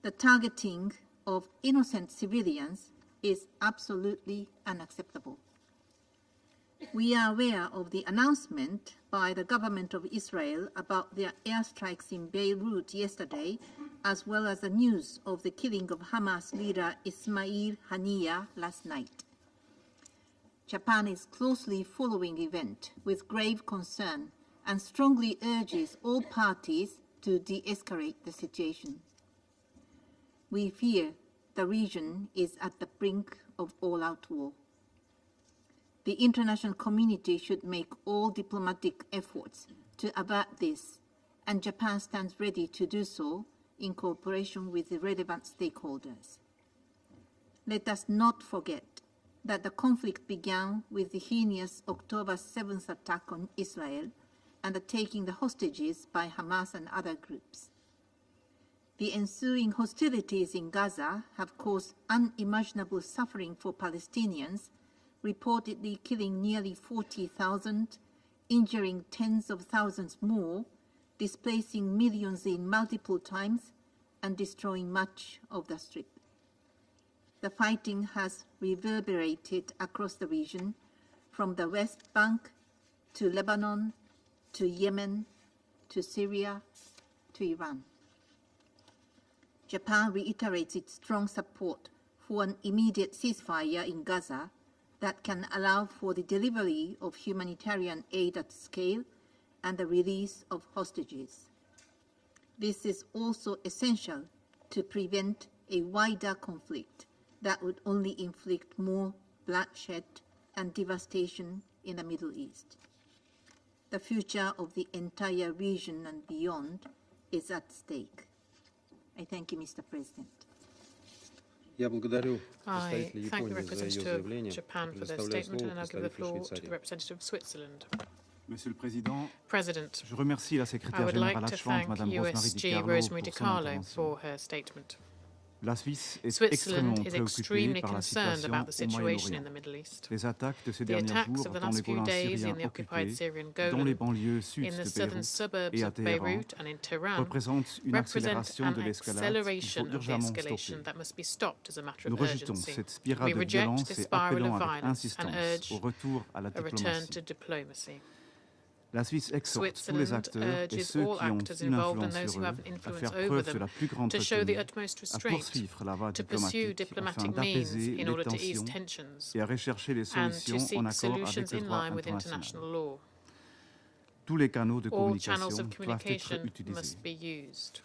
The targeting of innocent civilians is absolutely unacceptable. We are aware of the announcement by the government of Israel about their airstrikes in Beirut yesterday, as well as the news of the killing of Hamas leader Ismail Haniyeh last night. Japan is closely following the event with grave concern and strongly urges all parties to de-escalate the situation. We fear the region is at the brink of all-out war. The international community should make all diplomatic efforts to avert this, and Japan stands ready to do so in cooperation with the relevant stakeholders. Let us not forget that the conflict began with the heinous October 7th attack on Israel and the taking the hostages by Hamas and other groups. The ensuing hostilities in Gaza have caused unimaginable suffering for Palestinians, reportedly killing nearly 40,000, injuring tens of thousands more, displacing millions in multiple times, and destroying much of the Strip. The fighting has reverberated across the region, from the West Bank to Lebanon, to Yemen, to Syria, to Iran. Japan reiterates its strong support for an immediate ceasefire in Gaza that can allow for the delivery of humanitarian aid at scale and the release of hostages. This is also essential to prevent a wider conflict that would only inflict more bloodshed and devastation in the Middle East. The future of the entire region and beyond is at stake. I thank you, Mr. President. I thank the representative of Japan for their statement, and I'll give the floor to the representative of Switzerland. Monsieur le Président, President, je remercie la I secrétaire would générale like to adjointe, thank Madame USG Rosemary DiCarlo for her statement. La Suisse est Switzerland extrêmement is préoccupée extremely par la concerned situation about the au situation in Moyen-Orient. the Middle East. Les attaques de ces The derniers attacks jours of the dans les last few Golans days in syriens the occupied occupés, Syrian dans les Golan, banlieues sud in the de southern Beyrouth suburbs et à of Téhéran, Beirut and in Tehran, représentent une represent accélération de an l'escalade qu'il faut acceleration of the urgemment escalation stopper. that must be stopped as a matter Nous of rejetons urgency. cette spirale We de reject violence this et spiral appelons of avec violence and insistance urge au retour à la a return to diplomatie. diplomacy. La Suisse exhorte tous les Switzerland acteurs et urges ceux all qui ont actors une involved and influence those sur who eux have à influence faire over preuve de them la plus grande to show the retenue, utmost à restraint, poursuivre la voie to pursue diplomatique afin diplomatic means d'apaiser in les order to ease tensions tensions et à rechercher les and to solutions en seek accord solutions avec le in droit line with international. international law. Tous les canaux de All channels communication of doivent être communication utilisés. must be used.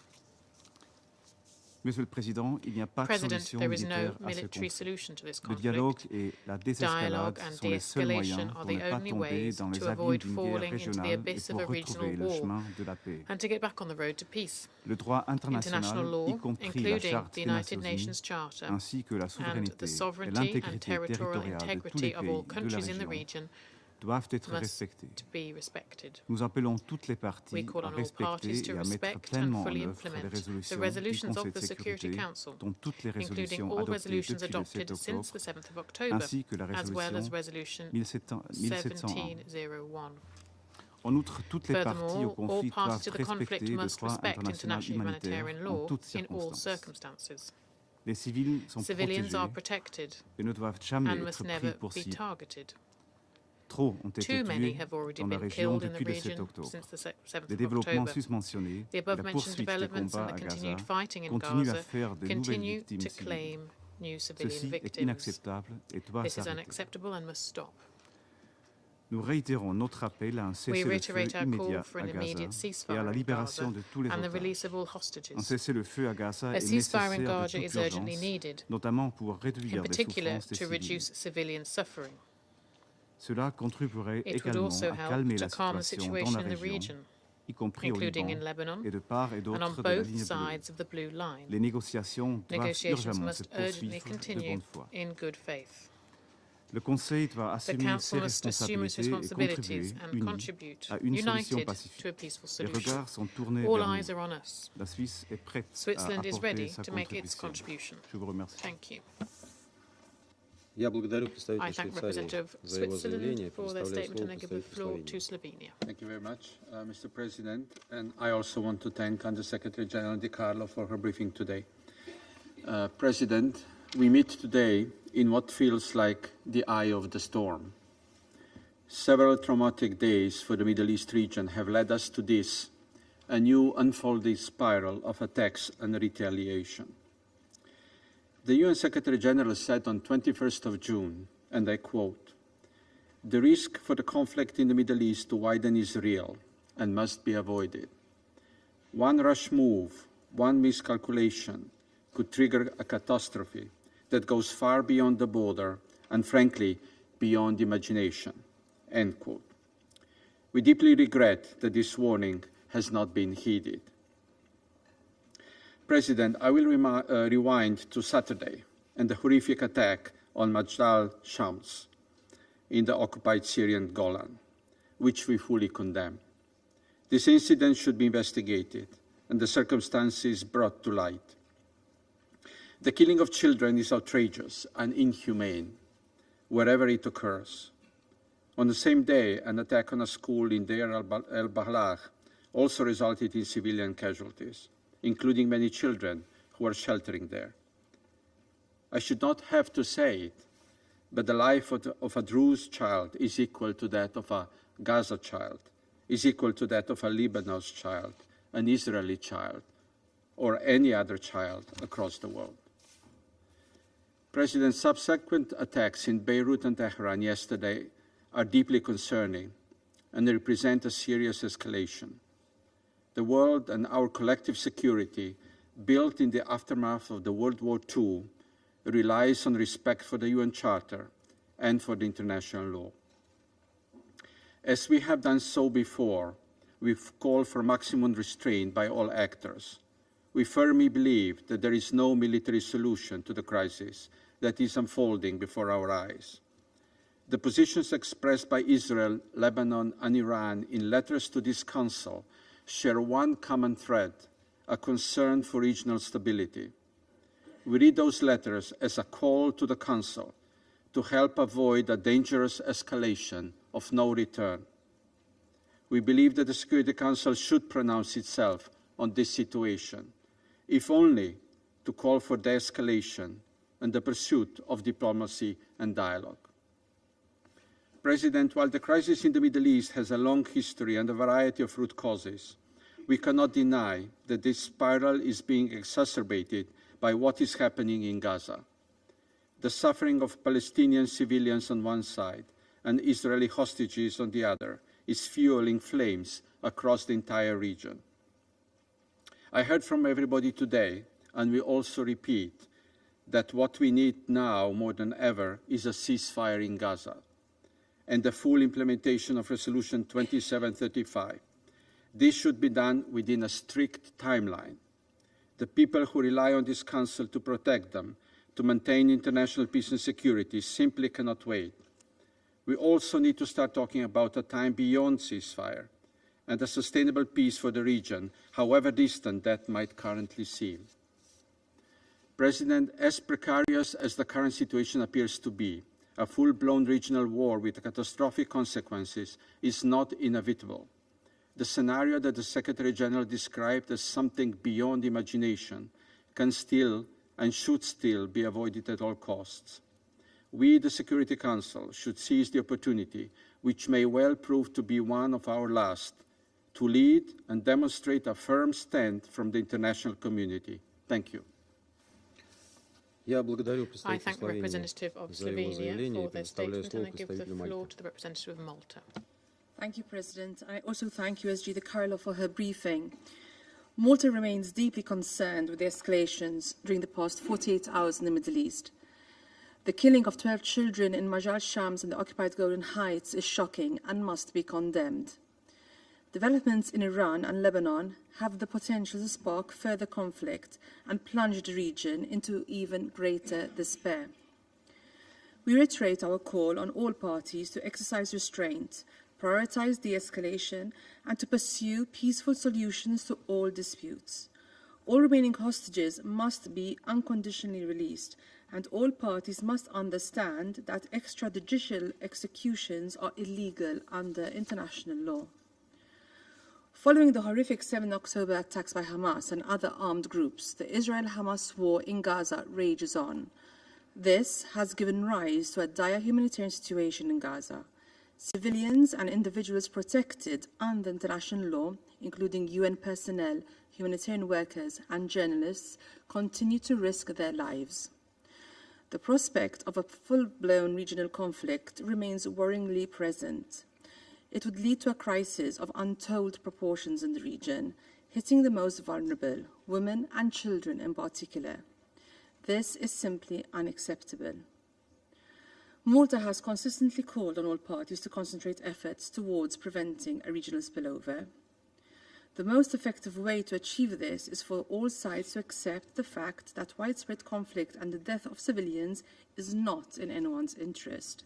Monsieur le Président, il n'y a pas de President, solution there is militaire no à ce military conflit. solution to this Le dialogue conflict. et la désescalade Dialogue and sont les seuls moyens de-escalation are pour ne the pas only tomber ways dans les to abîmes avoid d'une guerre falling into the régionale et abyss of pour a regional retrouver le war chemin de la paix. and to get back on the road to peace. Le droit International international, y law, compris la including Charte the des United Nations Nations Unies, Charter ainsi que la and souveraineté the et sovereignty and l'intégrité territorial territoriale de tous les integrity of pays all de la countries in the région region doivent être must respectés. be respected. Nous appelons toutes les We parties call à on all parties respecter to et à mettre respect and pleinement en fully œuvre implement les the résolutions du resolutions Conseil of de the Security sécurité, Council, dont toutes les including résolutions all adoptées resolutions depuis le 7 adopted since octobre, the 7th of October, ainsi que la as well as résolution Resolution 1701. 1701. En outre, toutes les parties au Furthermore, all conflit parties doivent to the conflict respecter le must droit respect international international humanitaire humanitarian en law toutes in all circonstances. circumstances. Les civils sont Civilians are protégés protected et ne doivent jamais and être must pris never pour be cible. targeted. Trop ont été Too many tués have already dans la been région killed in the depuis le 7 region octobre. since the 7th Les of développements October. susmentionnés The et la above-mentioned poursuite des developments and combats the à Gaza continued fighting in continuent à Gaza faire de nouvelles continue victimes to civiles. claim new civilian Ceci est victims. inacceptable et doit This is s'arrêter. unacceptable and must stop. Nous réitérons notre appel à un We cessez-le-feu reiterate our immédiat call for à an Gaza immediate et à ceasefire la in libération Gaza de tous les and the otages. release of all Un hostages. cessez-le-feu à Gaza A est ceasefire in nécessaire de Gaza toute is urgently urgence, needed, notamment pour in réduire des particular souffrances des to civils. reduce civilian suffering. Cela contribuerait It would également also à help calmer to la calm the situation dans situation la in the région, region, y compris au including Liban in Lebanon et de part et and on d'autre de la both ligne bleue. sides of the blue line. Les négociations doivent Negotiations urgemment se must urgently poursuivre de continue bonne foi. in good faith. Le Conseil doit The assumer ses Council must assume its responsabilités et responsibilities contribuer and unis contribute à une solution united pacifique. to a peaceful Les solution. regards sont tournés All vers eyes nous. are on us. La Suisse est prête à Switzerland is apporter ready sa to make its contribution. contribution. Je vous remercie. Thank you. Я благодарю I представителя thank Швейцарии Representative за его заявление и Switzerland for their предоставляю statement слово and I give the представителю floor Словении. to Slovenia. Thank you very much, Mr. President. And I also want to thank Under-Secretary General Di Carlo for her briefing today. President, we meet today in what feels like the eye of the storm. Several traumatic days for the Middle East region have led us to this, a new unfolding spiral of attacks and retaliation. The UN Secretary General said on 21st of June, and I quote, "The risk for the conflict in the Middle East to widen is real and must be avoided. One rash move, one miscalculation could trigger a catastrophe that goes far beyond the border and, frankly, beyond imagination." End quote. We deeply regret that this warning has not been heeded. President, I will rewind to Saturday and the horrific attack on Majdal Shams in the occupied Syrian Golan, which we fully condemn. This incident should be investigated and the circumstances brought to light. The killing of children is outrageous and inhumane wherever it occurs. On the same day, an attack on a school in Deir el-Balah also resulted in civilian casualties, including many children who are sheltering there. I should not have to say it, but the life of a Druze child is equal to that of a Gaza child, is equal to that of a Lebanese child, an Israeli child, or any other child across the world. President, subsequent attacks in Beirut and Tehran yesterday are deeply concerning and they represent a serious escalation. The world and our collective security, built in the aftermath of the World War II, relies on respect for the UN Charter and for the international law. As we have done so before, we've called for maximum restraint by all actors. We firmly believe that there is no military solution to the crisis that is unfolding before our eyes. The positions expressed by Israel, Lebanon, and Iran in letters to this Council share one common thread, a concern for regional stability. We read those letters as a call to the Council to help avoid a dangerous escalation of no return. We believe that the Security Council should pronounce itself on this situation, if only to call for de-escalation and the pursuit of diplomacy and dialogue. President, while the crisis in the Middle East has a long history and a variety of root causes, we cannot deny that this spiral is being exacerbated by what is happening in Gaza. The suffering of Palestinian civilians on one side and Israeli hostages on the other is fueling flames across the entire region. I heard from everybody today And we also repeat that what we need now more than ever is a ceasefire in Gaza and the full implementation of Resolution 2735. This should be done within a strict timeline. The people who rely on this Council to protect them, to maintain international peace and security, simply cannot wait. We also need to start talking about a time beyond ceasefire and a sustainable peace for the region, however distant that might currently seem. President, as precarious as the current situation appears to be, a full-blown regional war with catastrophic consequences is not inevitable. The scenario that the Secretary General described as something beyond imagination can still and should still be avoided at all costs. We, the Security Council, should seize the opportunity, which may well prove to be one of our last, to lead and demonstrate a firm stand from the international community. Thank you. I thank the representative of Slovenia for their statement, and I give the floor to the representative of Malta. Thank you, President. I also thank USG De Carlo for her briefing. Malta remains deeply concerned with the escalations during the past 48 hours in the Middle East. The killing of 12 children in Majal Shams in the occupied Golan Heights is shocking and must be condemned. Developments in Iran and Lebanon have the potential to spark further conflict and plunge the region into even greater despair. We reiterate our call on all parties to exercise restraint, prioritize de-escalation, and to pursue peaceful solutions to all disputes. All remaining hostages must be unconditionally released, and all parties must understand that extrajudicial executions are illegal under international law. Following the horrific 7 October attacks by Hamas and other armed groups, the Israel-Hamas war in Gaza rages on. This has given rise to a dire humanitarian situation in Gaza. Civilians and individuals protected under international law, including UN personnel, humanitarian workers, and journalists, continue to risk their lives. The prospect of a full-blown regional conflict remains worryingly present. It would lead to a crisis of untold proportions in the region, hitting the most vulnerable, women and children in particular. This is simply unacceptable. Malta has consistently called on all parties to concentrate efforts towards preventing a regional spillover. The most effective way to achieve this is for all sides to accept the fact that widespread conflict and the death of civilians is not in anyone's interest.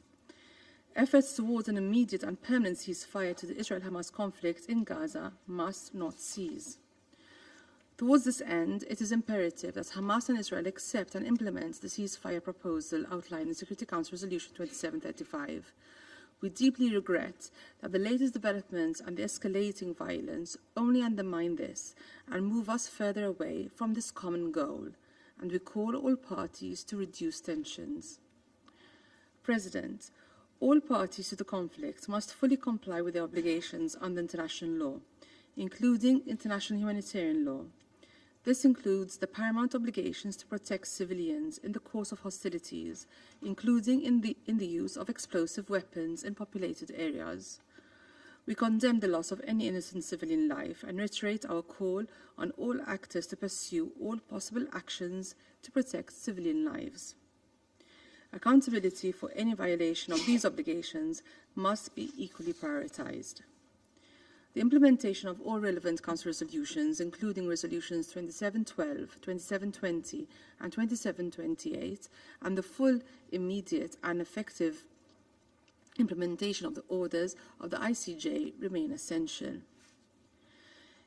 Efforts towards an immediate and permanent ceasefire to the Israel-Hamas conflict in Gaza must not cease. Towards this end, it is imperative that Hamas and Israel accept and implement the ceasefire proposal outlined in Security Council Resolution 2735. We deeply regret that the latest developments and the escalating violence only undermine this and move us further away from this common goal, and we call all parties to reduce tensions. President, all parties to the conflict must fully comply with their obligations under international law, including international humanitarian law. This includes the paramount obligations to protect civilians in the course of hostilities, including in the use of explosive weapons in populated areas. We condemn the loss of any innocent civilian life and reiterate our call on all actors to pursue all possible actions to protect civilian lives. Accountability for any violation of these obligations must be equally prioritized. The implementation of all relevant Council resolutions, including resolutions 2712, 2720, and 2728, and the full, immediate, and effective implementation of the orders of the ICJ remain essential.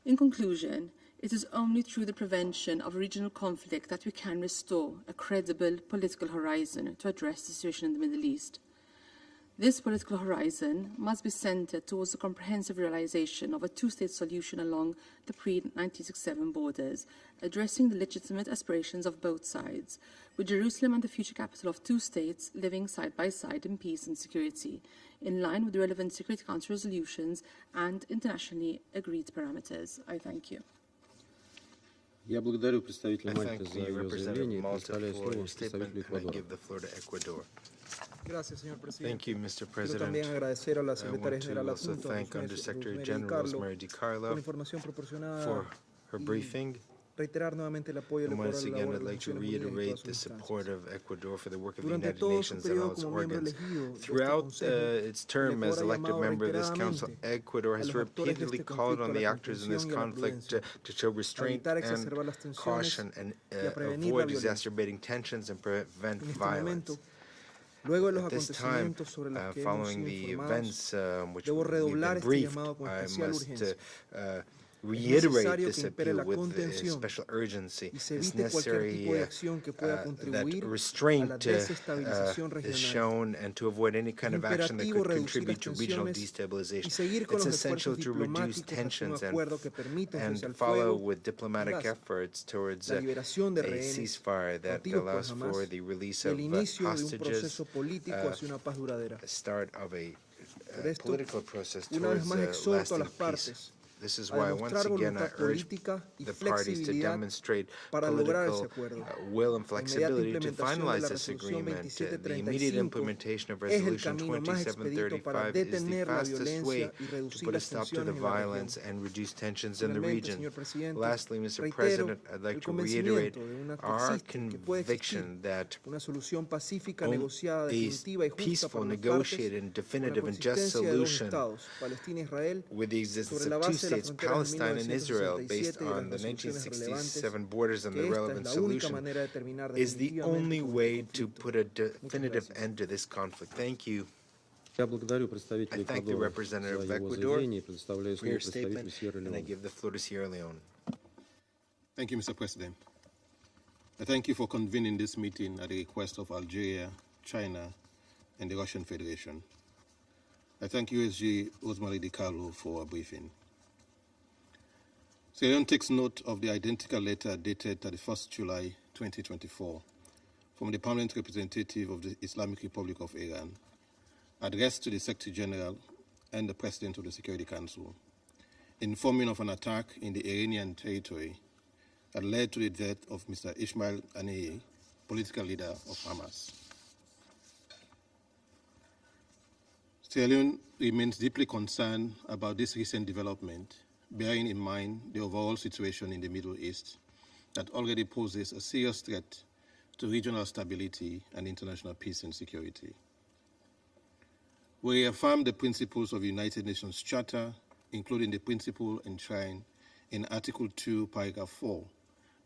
In conclusion, it is only through the prevention of regional conflict that we can restore a credible political horizon to address the situation in the Middle East. This political horizon must be centered towards the comprehensive realization of a two-state solution along the pre-1967 borders, addressing the legitimate aspirations of both sides, with Jerusalem and the future capital of two states living side by side in peace and security, in line with the relevant Security Council resolutions and internationally agreed parameters. I thank you. Я благодарю представителя Мальты за the ее representative заявление of и Malta представляю for слово his statement, представителю and I Эквадора. give the floor to Ecuador. Gracias, señor presidente. Thank you, Mr. Quiero President. también agradecer a la I secretaria want to general also adjunta, thank Rosemary Undersecretary Di General Carlo, Rosemary Di por Carlo la información proporcionada for her briefing reiterar nuevamente el apoyo del And Ecuador once a la again, labor I'd de las like to Naciones Unidas y reiterate todas the sus support instancias. of Ecuador for the work of the Durante United todo su Nations and all periodo its como miembro organs. elegido de este Throughout Consejo, its el term as Ecuador ha elected llamado member of this council, reiteradamente Ecuador a has los actores de repeatedly este called conflicto on a the la actors in this contención y a la conflict prudencia, to show a restraint evitar and exacerbar las tensiones caution and y a prevenir la avoid violencia. exacerbating tensions and prevent En este violence. momento, luego de los At this time, acontecimientos sobre los que hemos following sido the informados, events which debo we've redoblar been este briefed, llamado con I especial must urgencia. reiterate necesario this que impere appeal la with contención special urgency. y se It's evite cualquier necessary tipo de acción que pueda that contribuir a la restraint desestabilización is regional. shown and to avoid any kind Es of action that imperativo could reducir contribute las to regional tensiones destabilization. y seguir con It's los essential esfuerzos to reduce diplomáticos hacia un tensions acuerdo que permita un and cese al follow fuego with en diplomatic Gaza, efforts towards la liberación de a rehenes ceasefire that cautivos por allows Hamas for the release y el of inicio de un hostages, proceso político hacia una paz duradera. start of a Por esto, political process una vez towards más exhorto a lasting las peace. partes This is a why once demostrar again I voluntad urge política y the parties to flexibilidad demonstrate para lograr ese political acuerdo. will and La inmediata flexibility to implementación de finalize la this resolución agreement. The immediate 2735 implementation of es el Resolution camino más expedito para 2735 is the detener la fastest way violencia y to reducir put a las stop to the tensiones en la región. violence and reduce tensions in the Finalmente, region. señor presidente, Lastly, Mr. reitero President, I'd like el to reiterate convencimiento de una que our existe, que puede existir conviction that una solución pacífica, only negociada, a definitiva y justa peaceful, para las partes, negotiated, and con la definitive and just coexistencia de dos solution estados, Palestina e Israel, with the existence sobre la of two base de las states, fronteras de Palestine and Israel, 1967 based y de las on the resoluciones relevantes, 1967 borders and the que esta relevant es la única solution, manera de terminar is the only definitivamente con way este to conflicto. put a definitive end to this conflict. Thank you. Я благодарю представителя I thank the Эквадора representative за of его Ecuador заявление и предоставляю for слово your представителю statement, Сьерра and I Леоне. give the floor to Sierra Leone. Thank you, Mr. President. I thank you for convening this meeting at the request of Algeria, China, and the Russian Federation. I thank USG Rosemary DiCarlo for a briefing. Sierra Leone takes note of the identical letter dated 31st July 2024 from the permanent representative of the Islamic Republic of Iran, addressed to the Secretary General and the President of the Security Council, informing of an attack in the Iranian territory that led to the death of Mr. Ismail Haniyeh, political leader of Hamas. Sierra Leone remains deeply concerned about this recent development, bearing in mind the overall situation in the Middle East that already poses a serious threat to regional stability and international peace and security. We reaffirm the principles of the United Nations Charter, including the principle enshrined in Article 2, Paragraph 4,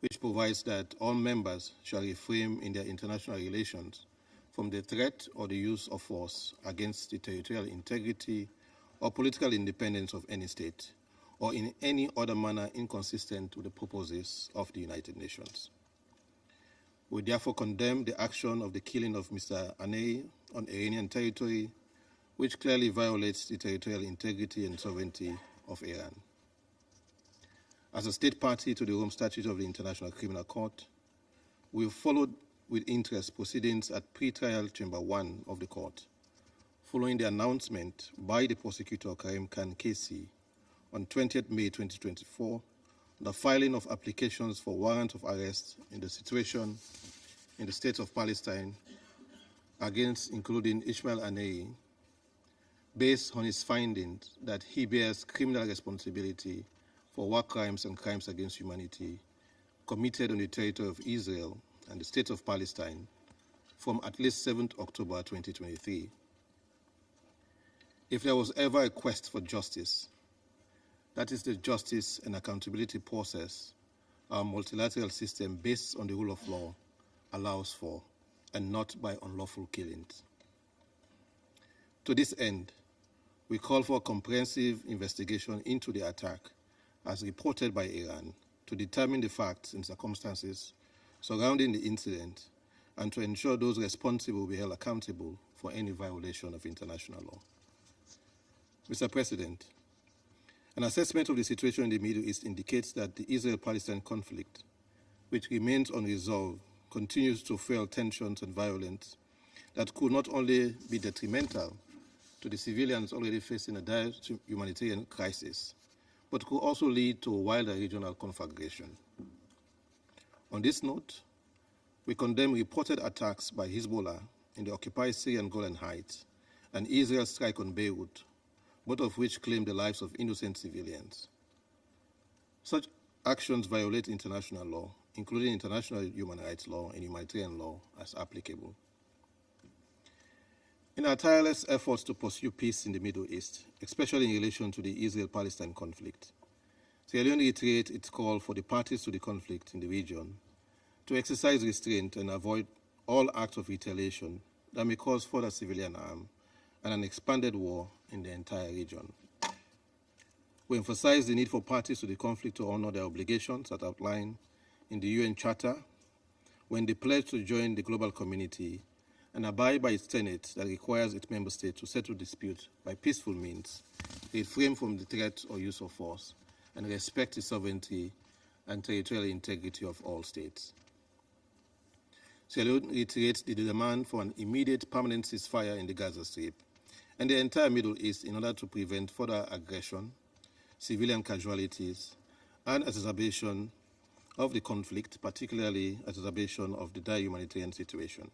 which provides that all members shall refrain in their international relations from the threat or the use of force against the territorial integrity or political independence of any state, or in any other manner inconsistent with the purposes of the United Nations. We therefore condemn the action of the killing of Mr. Haniyeh on Iranian territory, which clearly violates the territorial integrity and sovereignty of Iran. As a state party to the Rome Statute of the International Criminal Court, we have followed with interest proceedings at pre-trial Chamber 1 of the court, following the announcement by the prosecutor Karim Khan Kesi on 20th May 2024, the filing of applications for warrant of arrest in the situation in the state of Palestine against including Ismail Haniyeh, based on his findings that he bears criminal responsibility for war crimes and crimes against humanity committed on the territory of Israel and the state of Palestine from at least 7th October 2023. If there was ever a quest for justice, that is the justice and accountability process our multilateral system based on the rule of law allows for, and not by unlawful killings. To this end, we call for a comprehensive investigation into the attack as reported by Iran to determine the facts and circumstances surrounding the incident and to ensure those responsible will be held accountable for any violation of international law. Mr. President, an assessment of the situation in the Middle East indicates that the Israel-Palestine conflict, which remains unresolved, continues to fuel tensions and violence that could not only be detrimental to the civilians already facing a dire humanitarian crisis, but could also lead to a wider regional conflagration. On this note, we condemn reported attacks by Hezbollah in the occupied Syrian Golan Heights and Israel's strike on Beirut, both of which claim the lives of innocent civilians. Such actions violate international law, including international human rights law and humanitarian law as applicable. In our tireless efforts to pursue peace in the Middle East, especially in relation to the Israel-Palestine conflict, Sierra Leone reiterates its call for the parties to the conflict in the region to exercise restraint and avoid all acts of retaliation that may cause further civilian harm and an expanded war in the entire region. We emphasize the need for parties to the conflict to honor their obligations as outlined in the UN Charter when they pledge to join the global community and abide by its tenet that requires its member states to settle disputes by peaceful means, refrain from the threat or use of force, and respect the sovereignty and territorial integrity of all states. Sierra Leone reiterates the demand for an immediate permanent ceasefire in the Gaza Strip and the entire Middle East in order to prevent further aggression, civilian casualties, and exacerbation of the conflict, particularly exacerbation of the dire humanitarian situation.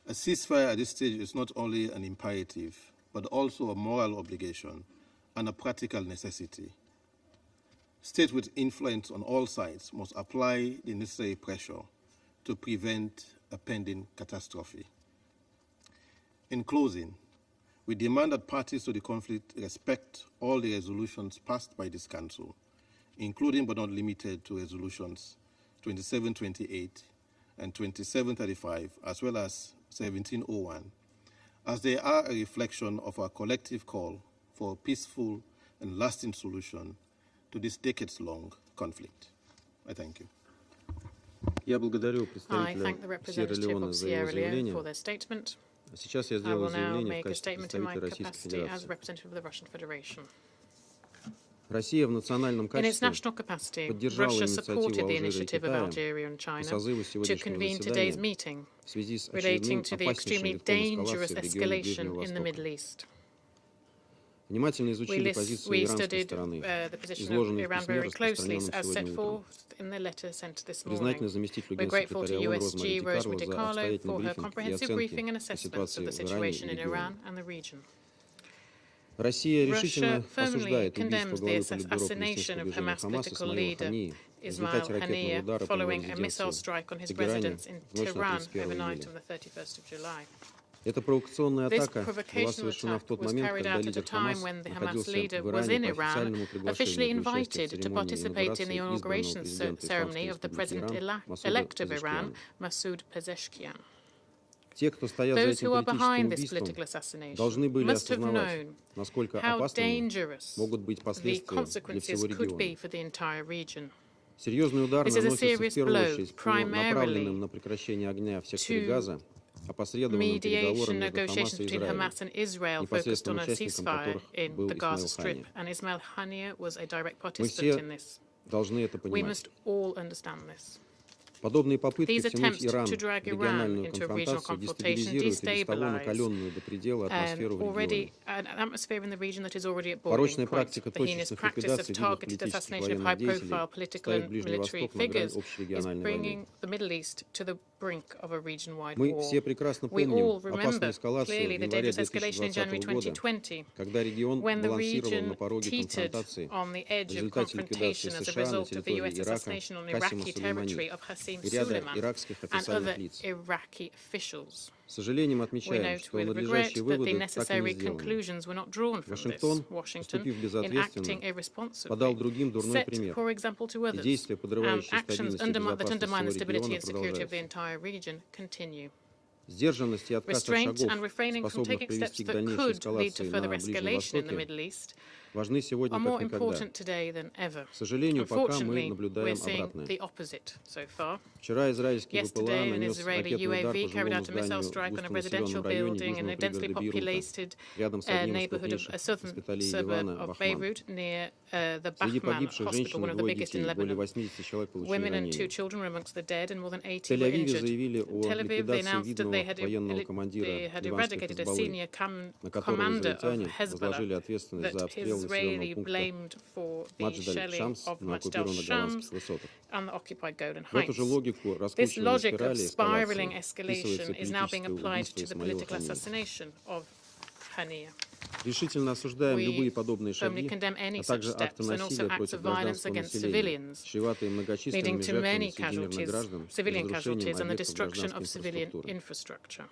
A ceasefire at this stage is not only an imperative, but also a moral obligation and a practical necessity. States with influence on all sides must apply the necessary pressure to prevent a pending catastrophe. In closing, we demand that parties to the conflict respect all the resolutions passed by this Council, including but not limited to resolutions 2728 and 2735, as well as 1701, as they are a reflection of our collective call for a peaceful and lasting solution to this decades-long conflict. I thank you. Я благодарю I представителя thank the Сьерра representative Леоне of за его Sierra Leone заявление. for their statement. Сейчас я I сделаю will now заявление в make a качестве statement in my представителя Российской capacity as Федерации. representative of the Russian Federation. Россия в национальном In its качестве national capacity, поддержала Russia инициативу supported the Алжира и initiative of Китая Algeria and по China созыву to сегодняшнего convene today's заседания meeting в связи с relating очередным to the опаснейшим extremely витком dangerous эскалации в регионе Ближнего escalation in the Middle Востока. East. Внимательно изучили позицию We иранской studied стороны, the position of изложенные в Iran письме, very closely, распространенном as set сегодня утром. forth in the letter sent this Признательный morning. заместителю We're grateful to генсекретаря ООН Розмари USG Rosemary Ди DiCarlo Карло за обстоятельный for her брифинг и comprehensive оценки briefing and assessments of ситуации the в Иране situation и in регионе. Iran and the region. Россия Russia решительно firmly осуждает убийство condemns the главы политбюро assassination палестинского of движения Hamas Хамас political Исмаила leader Хании в Ismail результате ракетного Haniyeh удара по его following a missile резиденции strike on в his Тегеране residence in в ночь на Tehran 31 overnight июля. of the 31st of July. Эта провокационная This атака была provocational совершена в attack тот was момент, carried когда out at a лидер time Хамас when the Hamas находился leader в was Иране in по Iran, официальному officially приглашению для участия invited в to церемонии participate in the инаугурации избранного inauguration президента ceremony Исламской of the Республики president-elect Масуда of Iran, Пезешкиана. Masoud Pezeshkian. Те, кто стоят за Those этим who are политическим behind this убийством, political assassination должны были must have осознавать, known насколько how опасными dangerous могут быть the последствия для всего consequences could be региона. for the entire region. Серьезный удар This is a наносится в serious первую blow, очередь по primarily направленным на прекращение огня в секторе to Газа, опосредованным переговорам mediation между Хамас negotiations и between Израилем, Hamas and Israel focused непосредственным on a участником ceasefire которых in был the Gaza Исмаил Strip, Haniyeh. and Ismail Haniyeh was a direct Мы participant все in this. должны это We понимать. must all understand this. Подобные попытки These втянуть attempts Иран to в drag Iran региональную into a regional конфронтацию confrontation дестабилизируют и без того destabilize накаленную до предела атмосферу в already регионе. an atmosphere in the region that is already at boiling Порочная point. практика The heinous точечных practice ликвидаций of видных targeted политических assassination of военных деятелей high-profile political ставит and Ближний military Восток на грань figures is общерегиональной войны. bringing the Middle East to the brink of a region-wide Мы war. все прекрасно We all помним remember опасную эскалацию clearly в the январе dangerous escalation in January 2020 года, 2020, когда регион when the балансировал на region пороге teetered конфронтации on the в edge of результате ликвидации confrontation as a США на result of the территории US Ирака assassination on Касима Iraqi territory Сулеймани of Qasem и ряда Soleimani иракских and официальных other лиц. Iraqi officials. С сожалением We отмечаем, note что with regret надлежащие that the выводы так и necessary не сделаны. conclusions were not drawn from this. Вашингтон, Washington, поступив in безответственно, acting irresponsibly, подал другим дурной set пример, poor example to и others, действия, and подрывающие actions стабильность и that безопасность undermine the всего stability региона, and security of the продолжаются. entire region continue. Сдержанность и отказ от Restraint шагов, and refraining from способных taking steps привести к that дальнейшей could lead эскалации to на further Ближнем escalation in the Востоке, Middle East важны сегодня are как more никогда. important today than ever. К сожалению, пока мы Unfortunately, we're наблюдаем seeing обратное. the opposite so far. Вчера израильский ВПЛА Yesterday, an нанес Israeli ракетный удар по UAV carried жилому out a missile зданию в strike on a густонаселенном residential районе building in a южного densely пригорода Бейрута, populated рядом с одним из neighborhood of a крупнейших southern госпиталей suburb Ливана, of Бахман. Beirut near the Среди Bahman погибших hospital, женщин one и of the двое biggest in детей, более Lebanon. 80 человек получили Women and 2 ранения. children were amongst the dead, and more than 80 В were Тель-Авиве injured. заявили In о Tel Aviv, they ликвидации announced that видного военного командира they had ливанской eradicated a Хизбаллы, senior на которого commander of израильтяне Hezbollah возложили ответственность за that обстрел Israeli населенного пункта blamed for the shelling Мадждаль-Шамс of на Majdal оккупированных Shams голландских высотах. on the occupied Golan В эту же Heights. логику This раскручивания logic of спирали spiraling эскалации вписывается escalation is now being политическое applied убийство to the Исмаила political Хании. assassination of Haniyeh. Решительно осуждаем любые We подобные firmly шаги, condemn any а such также акты steps and also насилия acts против of violence гражданского against населения, civilians, чреватые leading многочисленными to many жертвами среди мирных casualties, граждан и civilian разрушением casualties, and the объектов destruction гражданской of civilian инфраструктуры. infrastructure.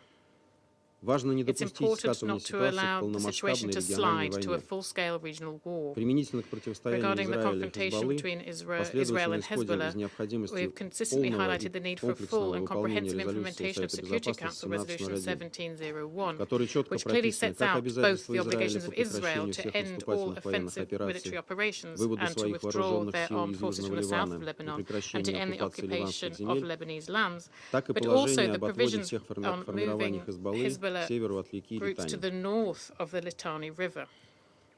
Важно не It's допустить important скатывания not to ситуации к allow the полномасштабной situation to региональной slide to a войне. full-scale regional war. Применительно к противостоянию Regarding the Израиля и confrontation Хизбаллы, between Israel последовательно and исходим из Hezbollah, необходимости we've consistently полного и highlighted the need for a full комплексного and выполнения comprehensive резолюции implementation of Совета Security Безопасности Council Resolution 1701, 1701, который четко which clearly прописаны sets как out both обязательства the Израиля obligations по of Israel прекращению to всех end all наступательных военных offensive операций, military operations выводу and to своих withdraw вооруженных their сил armed из forces from Южного the south of Ливана и Lebanon and to прекращение end the оккупации occupation ливанских of земель, Lebanese lands, так и but also положение the об отводе provisions всех on формирований moving Хизбаллы к Hezbollah северу от реки groups to Литани. the north of the Litani River.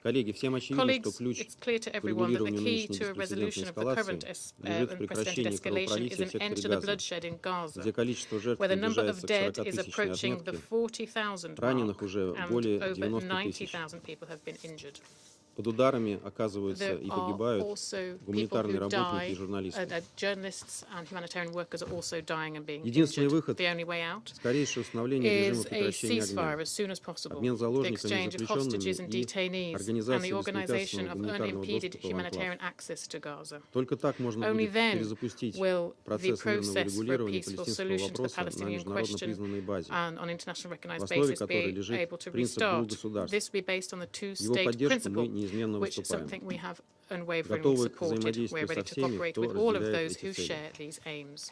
Коллеги, всем очевидно, что Colleagues, ключ it's clear to к everyone that the урегулированию key нынешней to a resolution беспрецедентной of the current эскалации лежит в unprecedented прекращении escalation is кровопролития в an end секторе to the Газа, bloodshed in Gaza, где количество жертв where the number of приближается к dead is 40-тысячной approaching the отметке, 40,000 раненых mark, уже and более over 90 тысяч. 90,000 people have been injured. Под ударами оказываются There и are погибают also people гуманитарные who работники die, и журналисты. journalists and humanitarian workers are also dying and being Единственный injured. выход The only way out – скорейшее установление режима is a прекращения ceasefire огня, as soon as possible, обмен the заложниками и exchange of hostages and заключенными и detainees, and организация the organization беспрепятственного of гуманитарного unimpeded доступа в humanitarian анклав. access to Gaza. Только так можно Only будет then перезапустить will the процесс мирного process for a регулирования peaceful палестинского solution to the вопроса на Palestinian международно question признанной базе, and on international в recognized основе basis которой be лежит able to принцип двух restart. государств. This be based on the Его two-state поддержку мы principle, неизменно which is выступаем. something we have unwaveringly Готовы к supported. We're взаимодействию ready со to всеми, cooperate кто with all of разделяет those эти who цели. share these aims.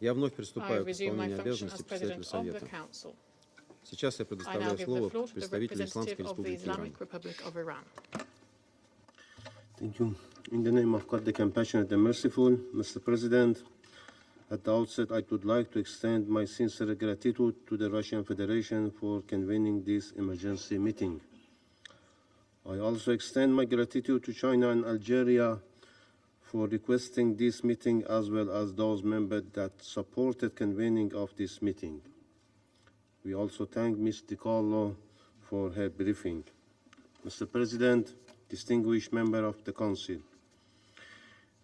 Я вновь I приступаю к resume my исполнению function обязанностей as председателя President of the Совета. Council. Сейчас я I now предоставляю give the слово floor to the представителю Исламской representative of the Республики Иран. Islamic Republic of Iran. Thank you. In the name of God, the compassionate and merciful, Mr. President, at the outset, I would like to extend my sincere gratitude to the Russian Federation for convening this emergency meeting. I also extend my gratitude to China and Algeria for requesting this meeting, as well as those members that supported convening of this meeting. We also thank Ms. DiCarlo for her briefing. Mr. President, distinguished member of the Council,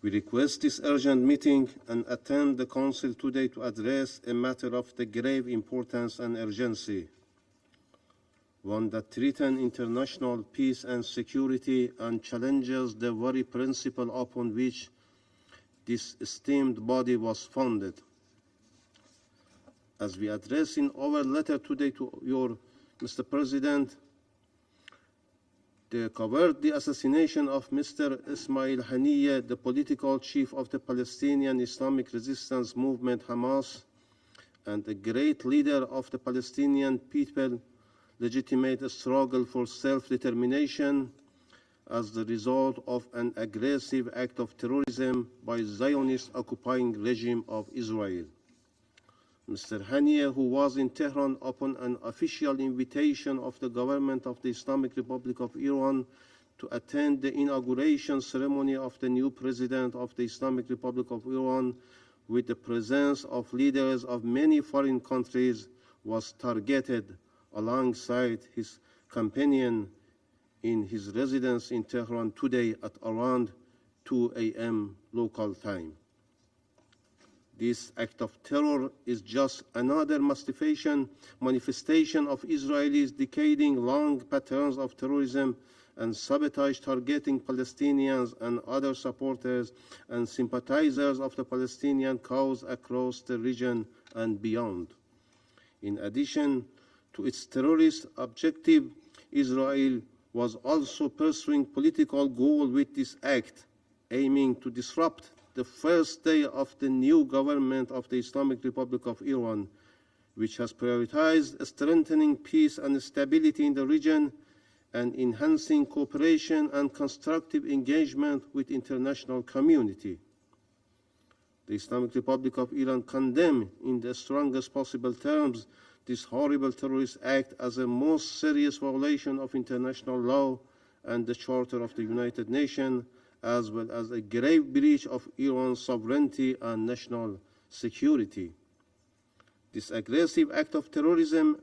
we request this urgent meeting and attend the Council today to address a matter of the grave importance and urgency, one that threatens international peace and security and challenges the very principle upon which this esteemed body was founded. As we address in our letter today to your Mr. President, the cowardly assassination of Mr. Ismail Haniyeh, the political chief of the Palestinian Islamic Resistance Movement, Hamas, and a great leader of the Palestinian people, legitimate a struggle for self-determination as the result of an aggressive act of terrorism by the Zionist occupying regime of Israel. Mr. Haniyeh, who was in Tehran upon an official invitation of the government of the Islamic Republic of Iran to attend the inauguration ceremony of the new president of the Islamic Republic of Iran with the presence of leaders of many foreign countries, was targeted alongside his companion in his residence in Tehran today at around 2 a.m. local time. This act of terror is just another manifestation of Israelis' decading-long patterns of terrorism and sabotage targeting Palestinians and other supporters and sympathizers of the Palestinian cause across the region and beyond. In addition to its terrorist objective, Israel was also pursuing political goal with this act, aiming to disrupt the first day of the new government of the Islamic Republic of Iran, which has prioritized strengthening peace and stability in the region and enhancing cooperation and constructive engagement with the international community. The Islamic Republic of Iran condemns in the strongest possible terms this horrible terrorist act as a most serious violation of international law and the Charter of the United Nations, as well as a grave breach of Iran's sovereignty and national security. This aggressive act of terrorism,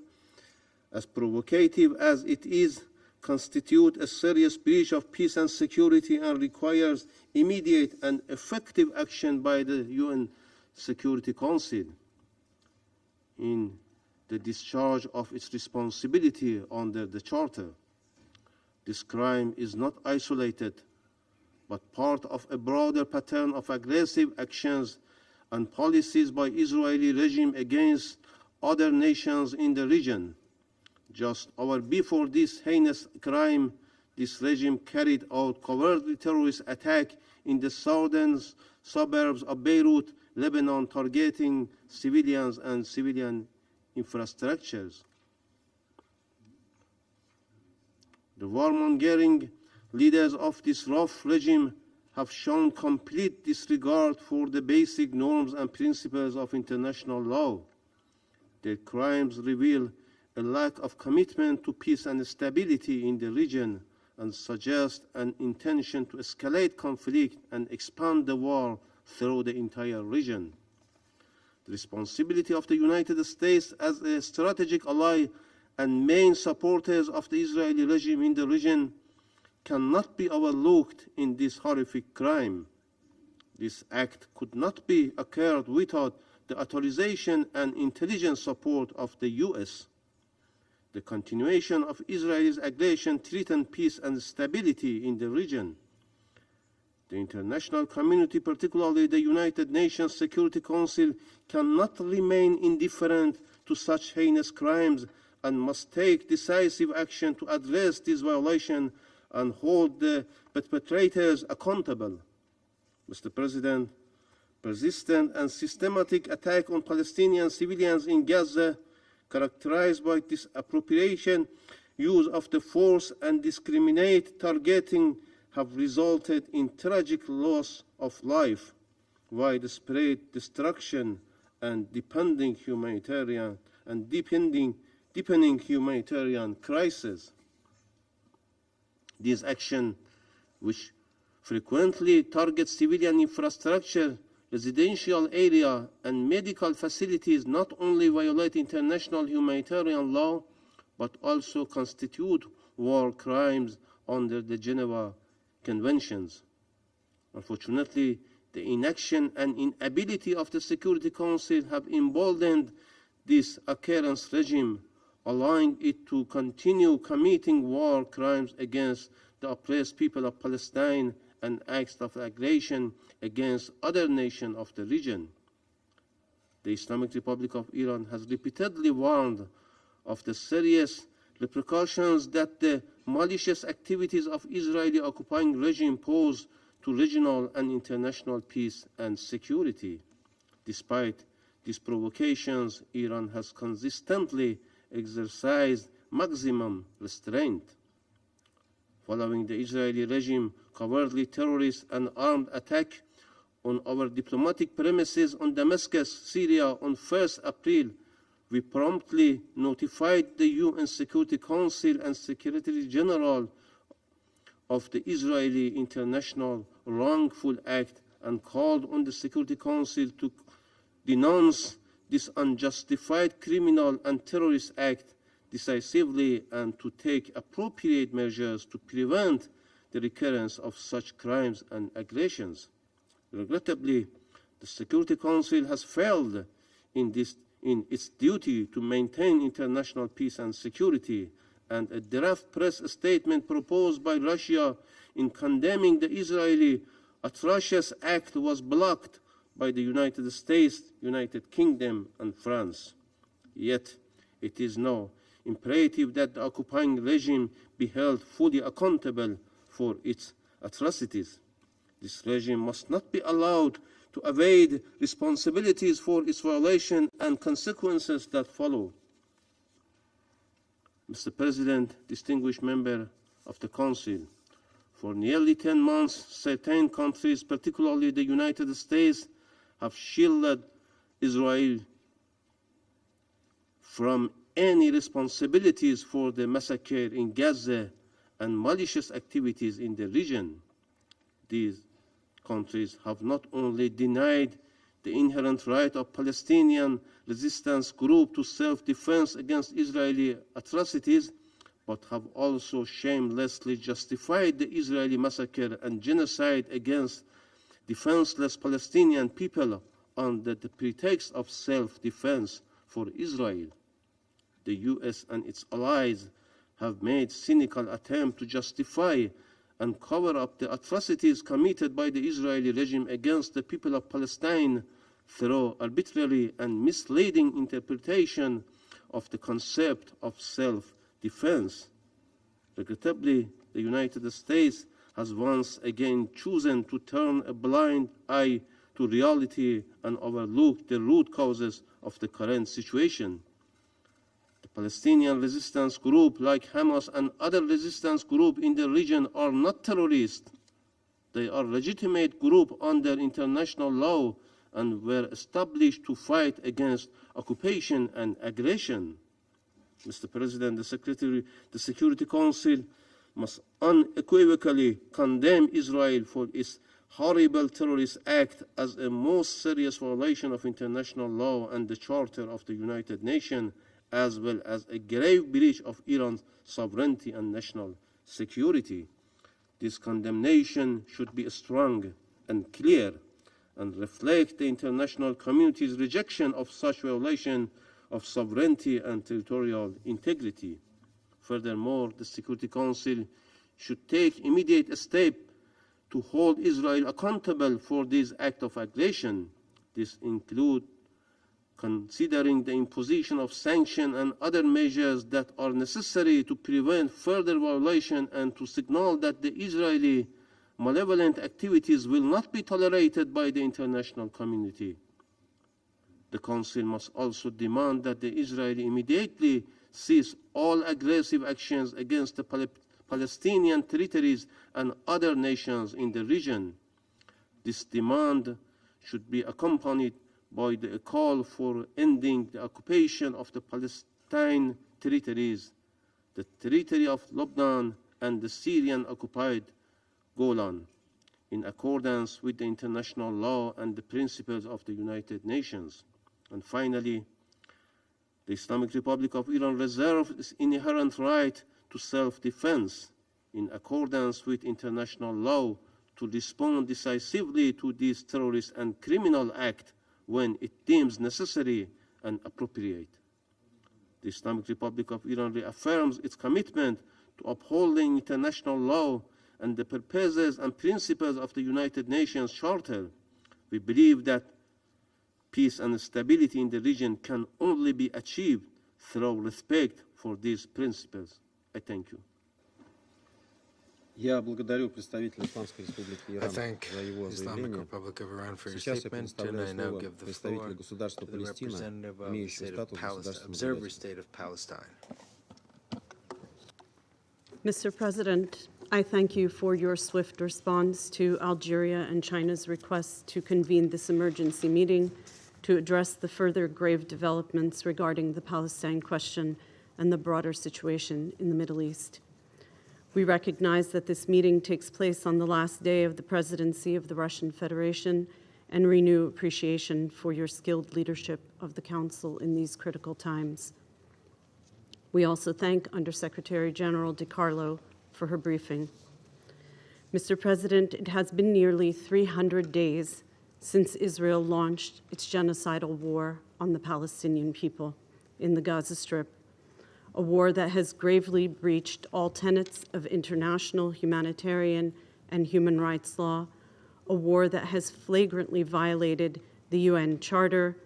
as provocative as it is, constitutes a serious breach of peace and security and requires immediate and effective action by the UN Security Council. In the discharge of its responsibility under the Charter. This crime is not isolated, but part of a broader pattern of aggressive actions and policies by Israeli regime against other nations in the region. Just hours before this heinous crime, this regime carried out cowardly terrorist attack in the southern suburbs of Beirut, Lebanon, targeting civilians and civilian infrastructures. The warmongering leaders of this rough regime have shown complete disregard for the basic norms and principles of international law. Their crimes reveal a lack of commitment to peace and stability in the region and suggest an intention to escalate conflict and expand the war through the entire region. The responsibility of the United States as a strategic ally and main supporters of the Israeli regime in the region cannot be overlooked in this horrific crime. This act could not be occurred without the authorization and intelligence support of the US. The continuation of Israel's aggression threatens peace and stability in the region. The international community, particularly the United Nations Security Council, cannot remain indifferent to such heinous crimes and must take decisive action to address this violation and hold the perpetrators accountable. Mr. President, persistent and systematic attack on Palestinian civilians in Gaza, characterized by disappropriation, use of the force and discriminate targeting, have resulted in tragic loss of life, widespread destruction, and deepening humanitarian crisis. These actions, which frequently target civilian infrastructure, residential area, and medical facilities, not only violate international humanitarian law, but also constitute war crimes under the Geneva Conventions. Unfortunately, the inaction and inability of the Security Council have emboldened this occurrence regime, allowing it to continue committing war crimes against the oppressed people of Palestine and acts of aggression against other nations of the region. The Islamic Republic of Iran has repeatedly warned of the serious repercussions that the malicious activities of Israeli occupying regime pose to regional and international peace and security. Despite these provocations, Iran has consistently exercised maximum restraint. Following the Israeli regime cowardly terrorist and armed attack on our diplomatic premises on Damascus, Syria on 1st April, we promptly notified the UN Security Council and Secretary General of the Israeli International Wrongful Act and called on the Security Council to denounce this unjustified criminal and terrorist act decisively and to take appropriate measures to prevent the recurrence of such crimes and aggressions. Regrettably, the Security Council has failed in its duty to maintain international peace and security, and a draft press statement proposed by Russia in condemning the Israeli atrocious act was blocked by the United States, United Kingdom, and France. Yet, it is now imperative that the occupying regime be held fully accountable for its atrocities. This regime must not be allowed to evade responsibilities for its violation and consequences that follow. Mr. President, distinguished member of the Council, for nearly 10 months, certain countries, particularly the United States, have shielded Israel from any responsibilities for the massacre in Gaza and malicious activities in the region. These countries have not only denied the inherent right of Palestinian resistance group to self-defense against Israeli atrocities, but have also shamelessly justified the Israeli massacre and genocide against defenseless Palestinian people under the pretext of self-defense for Israel. the US and its allies have made cynical attempts to justify and cover up the atrocities committed by the Israeli regime against the people of Palestine through arbitrary and misleading interpretation of the concept of self-defense. Regrettably, the United States has once again chosen to turn a blind eye to reality and overlook the root causes of the current situation. The Palestinian resistance group, like Hamas and other resistance groups in the region, are not terrorists. They are legitimate groups under international law and were established to fight against occupation and aggression. Mr. President, the Security Council must unequivocally condemn Israel for its horrible terrorist act as a most serious violation of international law and the Charter of the United Nations, as well as a grave breach of Iran's sovereignty and national security. This condemnation should be strong and clear and reflect the international community's rejection of such violation of sovereignty and territorial integrity. Furthermore, the Security Council should take immediate steps to hold Israel accountable for this act of aggression. This includes considering the imposition of sanctions and other measures that are necessary to prevent further violation and to signal that the Israeli malevolent activities will not be tolerated by the international community. The Council must also demand that the Israeli immediately cease all aggressive actions against the Palestinian territories and other nations in the region. This demand should be accompanied by the call for ending the occupation of the Palestine territories, the territory of Lebanon, and the Syrian-occupied Golan, in accordance with the international law and the principles of the United Nations. And finally, the Islamic Republic of Iran reserves its inherent right to self-defense in accordance with international law to respond decisively to these terrorist and criminal acts when it deems necessary and appropriate. The Islamic Republic of Iran reaffirms its commitment to upholding international law and the purposes and principles of the United Nations Charter. We believe that peace and stability in the region can only be achieved through respect for these principles. I thank you. Я благодарю представителя Исламской Республики Иран за его заявление. Сейчас я предоставляю слово представителю государства Палестина, имеющего статус государственного гражданина. Mr. President, I thank you for your swift response to Algeria and China's request to convene this emergency meeting to address the further grave developments regarding the Palestine question and the broader situation in the Middle East. We recognize that this meeting takes place on the last day of the presidency of the Russian Federation and renew appreciation for your skilled leadership of the Council in these critical times. We also thank Undersecretary General DiCarlo for her briefing. Mr. President, it has been nearly 300 days since Israel launched its genocidal war on the Palestinian people in the Gaza Strip, a war that has gravely breached all tenets of international humanitarian and human rights law, a war that has flagrantly violated the UN Charter,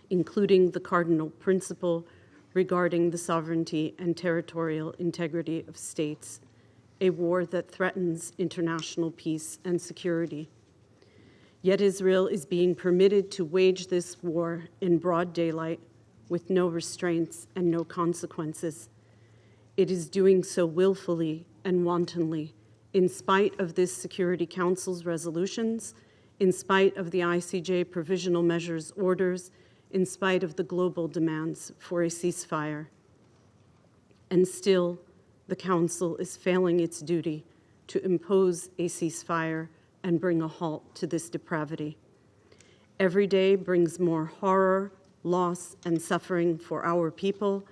including the cardinal principle regarding the sovereignty and territorial integrity of states, a war that threatens international peace and security. Yet Israel is being permitted to wage this war in broad daylight with no restraints and no consequences. It is doing so willfully and wantonly, in spite of this Security Council's resolutions, in spite of the ICJ provisional measures orders, in spite of the global demands for a ceasefire. And still, the Council is failing its duty to impose a ceasefire and bring a halt to this depravity. Every day brings more horror, loss, and suffering for our people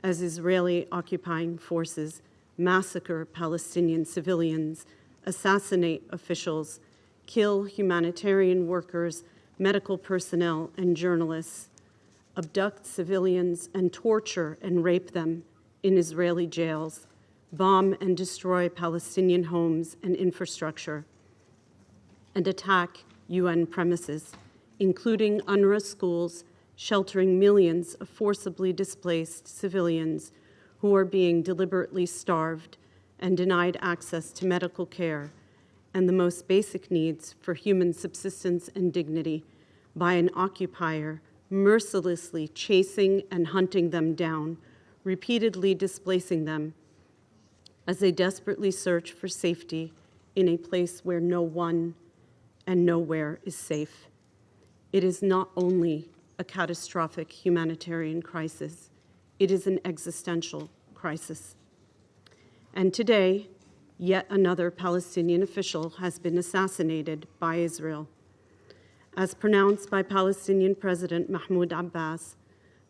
as Israeli occupying forces massacre Palestinian civilians, assassinate officials, kill humanitarian workers, medical personnel, and journalists, abduct civilians and torture and rape them in Israeli jails, bomb and destroy Palestinian homes and infrastructure, and attack UN premises, including UNRWA schools, sheltering millions of forcibly displaced civilians who are being deliberately starved and denied access to medical care and the most basic needs for human subsistence and dignity by an occupier mercilessly chasing and hunting them down, repeatedly displacing them as they desperately search for safety in a place where no one and nowhere is safe. It is not only a catastrophic humanitarian crisis, it is an existential crisis. And today, yet another Palestinian official has been assassinated by Israel. As pronounced by Palestinian President Mahmoud Abbas,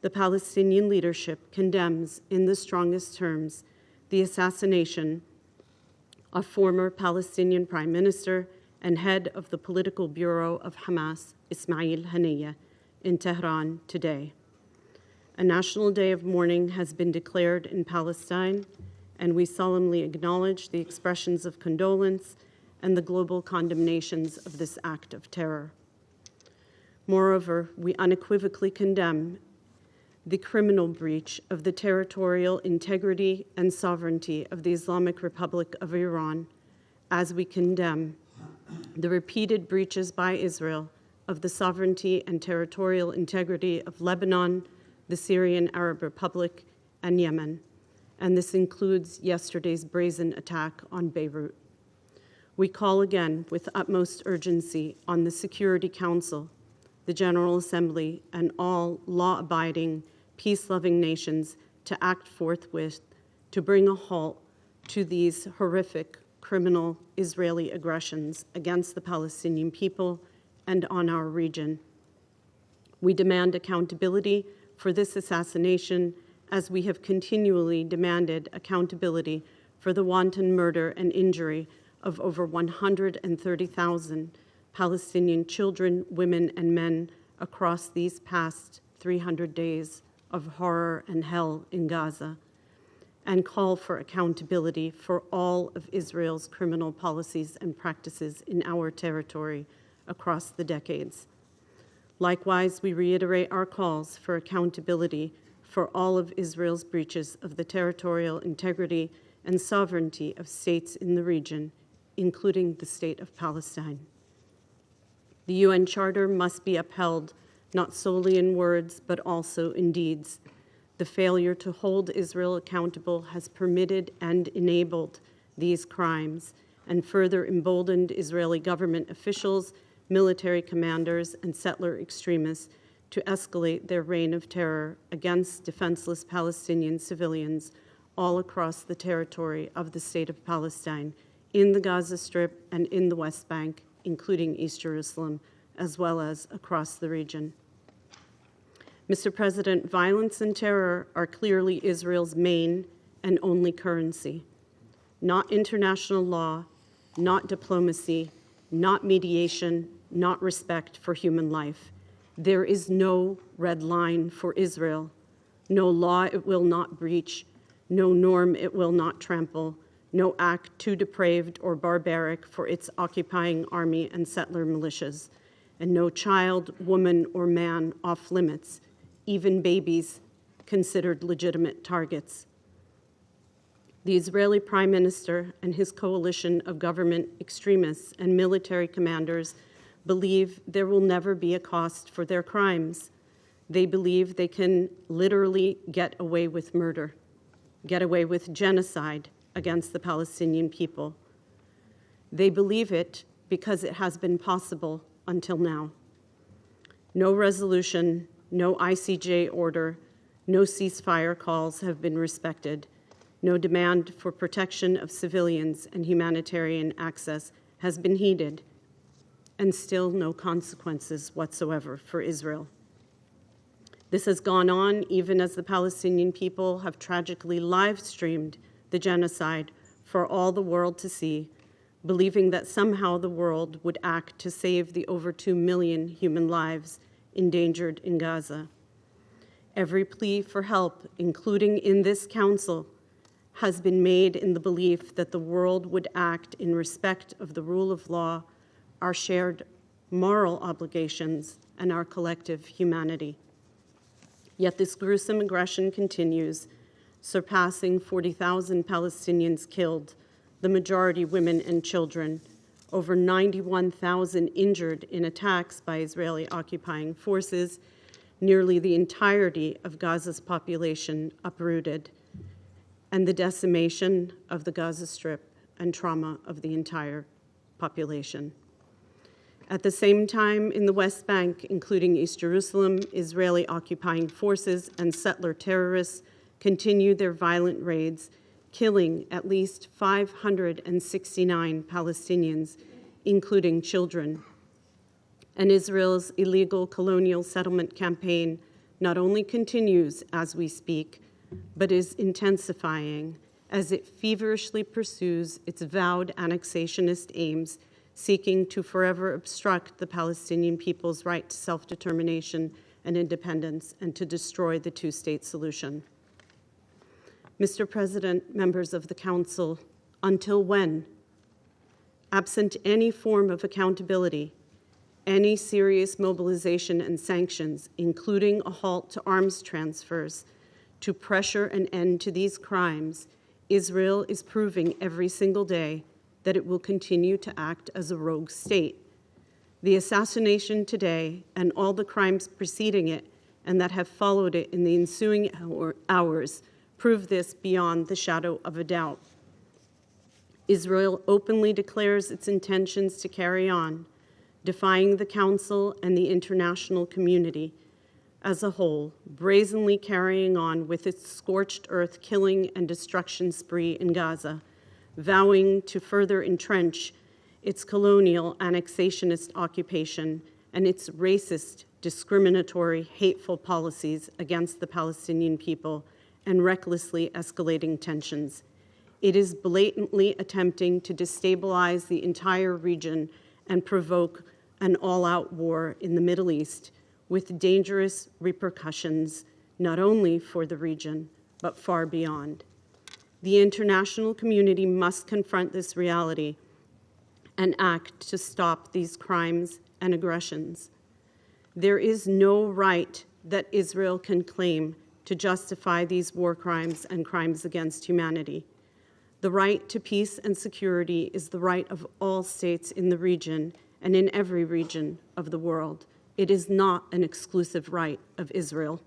the Palestinian leadership condemns in the strongest terms the assassination of former Palestinian Prime Minister and head of the political bureau of Hamas, Ismail Haniyeh, in Tehran today. A national day of mourning has been declared in Palestine, and we solemnly acknowledge the expressions of condolence and the global condemnations of this act of terror. Moreover, we unequivocally condemn the criminal breach of the territorial integrity and sovereignty of the Islamic Republic of Iran, as we condemn the repeated breaches by Israel of the sovereignty and territorial integrity of Lebanon, the Syrian Arab Republic, and Yemen. And this includes yesterday's brazen attack on Beirut. We call again with utmost urgency on the Security Council, the General Assembly, and all law-abiding, peace-loving nations to act forthwith to bring a halt to these horrific, criminal Israeli aggressions against the Palestinian people and on our region. We demand accountability for this assassination, as we have continually demanded accountability for the wanton murder and injury of over 130,000 Palestinian children, women, and men across these past 300 days of horror and hell in Gaza, and call for accountability for all of Israel's criminal policies and practices in our territory across the decades. Likewise, we reiterate our calls for accountability for all of Israel's breaches of the territorial integrity and sovereignty of states in the region, including the State of Palestine. The UN Charter must be upheld not solely in words, but also in deeds. The failure to hold Israel accountable has permitted and enabled these crimes and further emboldened Israeli government officials, military commanders, and settler extremists to escalate their reign of terror against defenseless Palestinian civilians all across the territory of the State of Palestine, in the Gaza Strip and in the West Bank, including East Jerusalem, as well as across the region. Mr. President, violence and terror are clearly Israel's main and only currency. Not international law, not diplomacy, not mediation, not respect for human life. There is no red line for Israel, no law it will not breach, no norm it will not trample, no act too depraved or barbaric for its occupying army and settler militias, and no child, woman, or man off limits, even babies considered legitimate targets. The Israeli Prime Minister and his coalition of government extremists and military commanders believe there will never be a cost for their crimes. They believe they can literally get away with murder, get away with genocide against the Palestinian people. They believe it because it has been possible until now. No resolution, no ICJ order, no ceasefire calls have been respected. No demand for protection of civilians and humanitarian access has been heeded, and still no consequences whatsoever for Israel. This has gone on even as the Palestinian people have tragically live-streamed the genocide for all the world to see, believing that somehow the world would act to save the over 2 million human lives endangered in Gaza. Every plea for help, including in this council, has been made in the belief that the world would act in respect of the rule of law, our shared moral obligations, and our collective humanity. Yet this gruesome aggression continues, surpassing 40,000 Palestinians killed, the majority women and children, over 91,000 injured in attacks by Israeli occupying forces, nearly the entirety of Gaza's population uprooted, and the decimation of the Gaza Strip and trauma of the entire population. At the same time, in the West Bank, including East Jerusalem, Israeli occupying forces and settler terrorists continue their violent raids, killing at least 569 Palestinians, including children. And Israel's illegal colonial settlement campaign not only continues as we speak, but is intensifying as it feverishly pursues its vowed annexationist aims, seeking to forever obstruct the Palestinian people's right to self-determination and independence and to destroy the two-state solution. Mr. President, members of the Council, until when? Absent any form of accountability, any serious mobilization and sanctions, including a halt to arms transfers, to pressure an end to these crimes, Israel is proving every single day that it will continue to act as a rogue state. The assassination today and all the crimes preceding it and that have followed it in the ensuing hours prove this beyond the shadow of a doubt. Israel openly declares its intentions to carry on, defying the Council and the international community as a whole, brazenly carrying on with its scorched earth killing and destruction spree in Gaza, vowing to further entrench its colonial annexationist occupation and its racist, discriminatory, hateful policies against the Palestinian people and recklessly escalating tensions. It is blatantly attempting to destabilize the entire region and provoke an all-out war in the Middle East with dangerous repercussions not only for the region, but far beyond. The international community must confront this reality and act to stop these crimes and aggressions. There is no right that Israel can claim to justify these war crimes and crimes against humanity. The right to peace and security is the right of all states in the region and in every region of the world. It is not an exclusive right of Israel.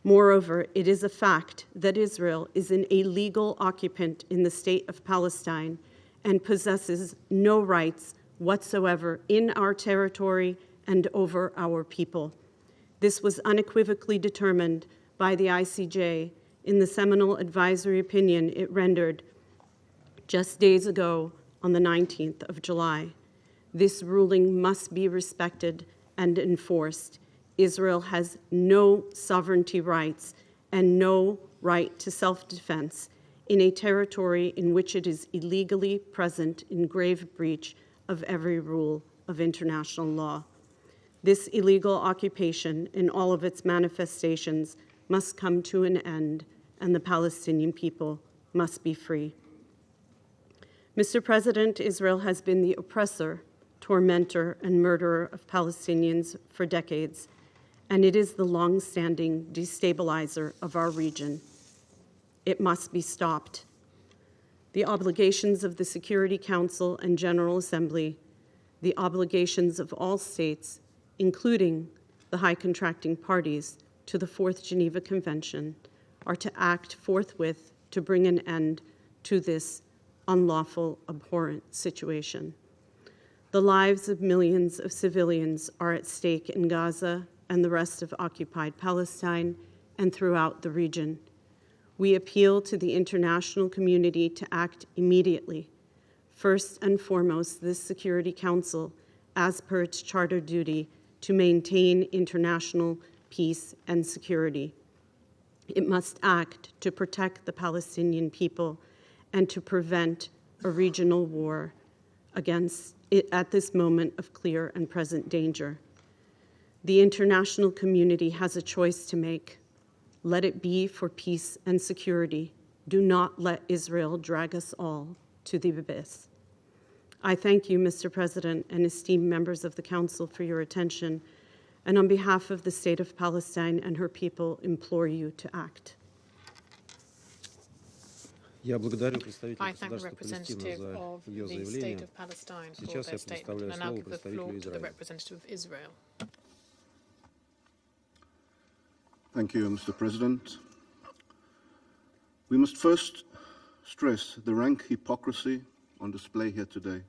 Moreover, it is a fact that Israel is an illegal occupant in the state of Palestine and possesses no rights whatsoever in our territory and over our people. This was unequivocally determined by the ICJ in the seminal advisory opinion it rendered just days ago on the 19th of July. This ruling must be respected and enforced. Israel has no sovereignty rights and no right to self-defense in a territory in which it is illegally present in grave breach of every rule of international law. This illegal occupation in all of its manifestations must come to an end, and the Palestinian people must be free. Mr. President, Israel has been the oppressor, tormentor, and murderer of Palestinians for decades, and it is the long-standing destabilizer of our region. It must be stopped. The obligations of the Security Council and General Assembly, the obligations of all states, including the high contracting parties to the Fourth Geneva Convention, are to act forthwith to bring an end to this unlawful, abhorrent situation. The lives of millions of civilians are at stake in Gaza and the rest of occupied Palestine and throughout the region. We appeal to the international community to act immediately. First and foremost, this Security Council, as per its charter duty, to maintain international peace and security. It must act to protect the Palestinian people and to prevent a regional war against it at this moment of clear and present danger. The international community has a choice to make. Let it be for peace and security. Do not let Israel drag us all to the abyss. I thank you, Mr. President, and esteemed members of the Council for your attention, and on behalf of the State of Palestine and her people, implore you to act. I thank the representative of the State of Palestine for their statement, and I now give the floor to the representative of Israel. Thank you, Mr. President. We must first stress the rank hypocrisy on display here today.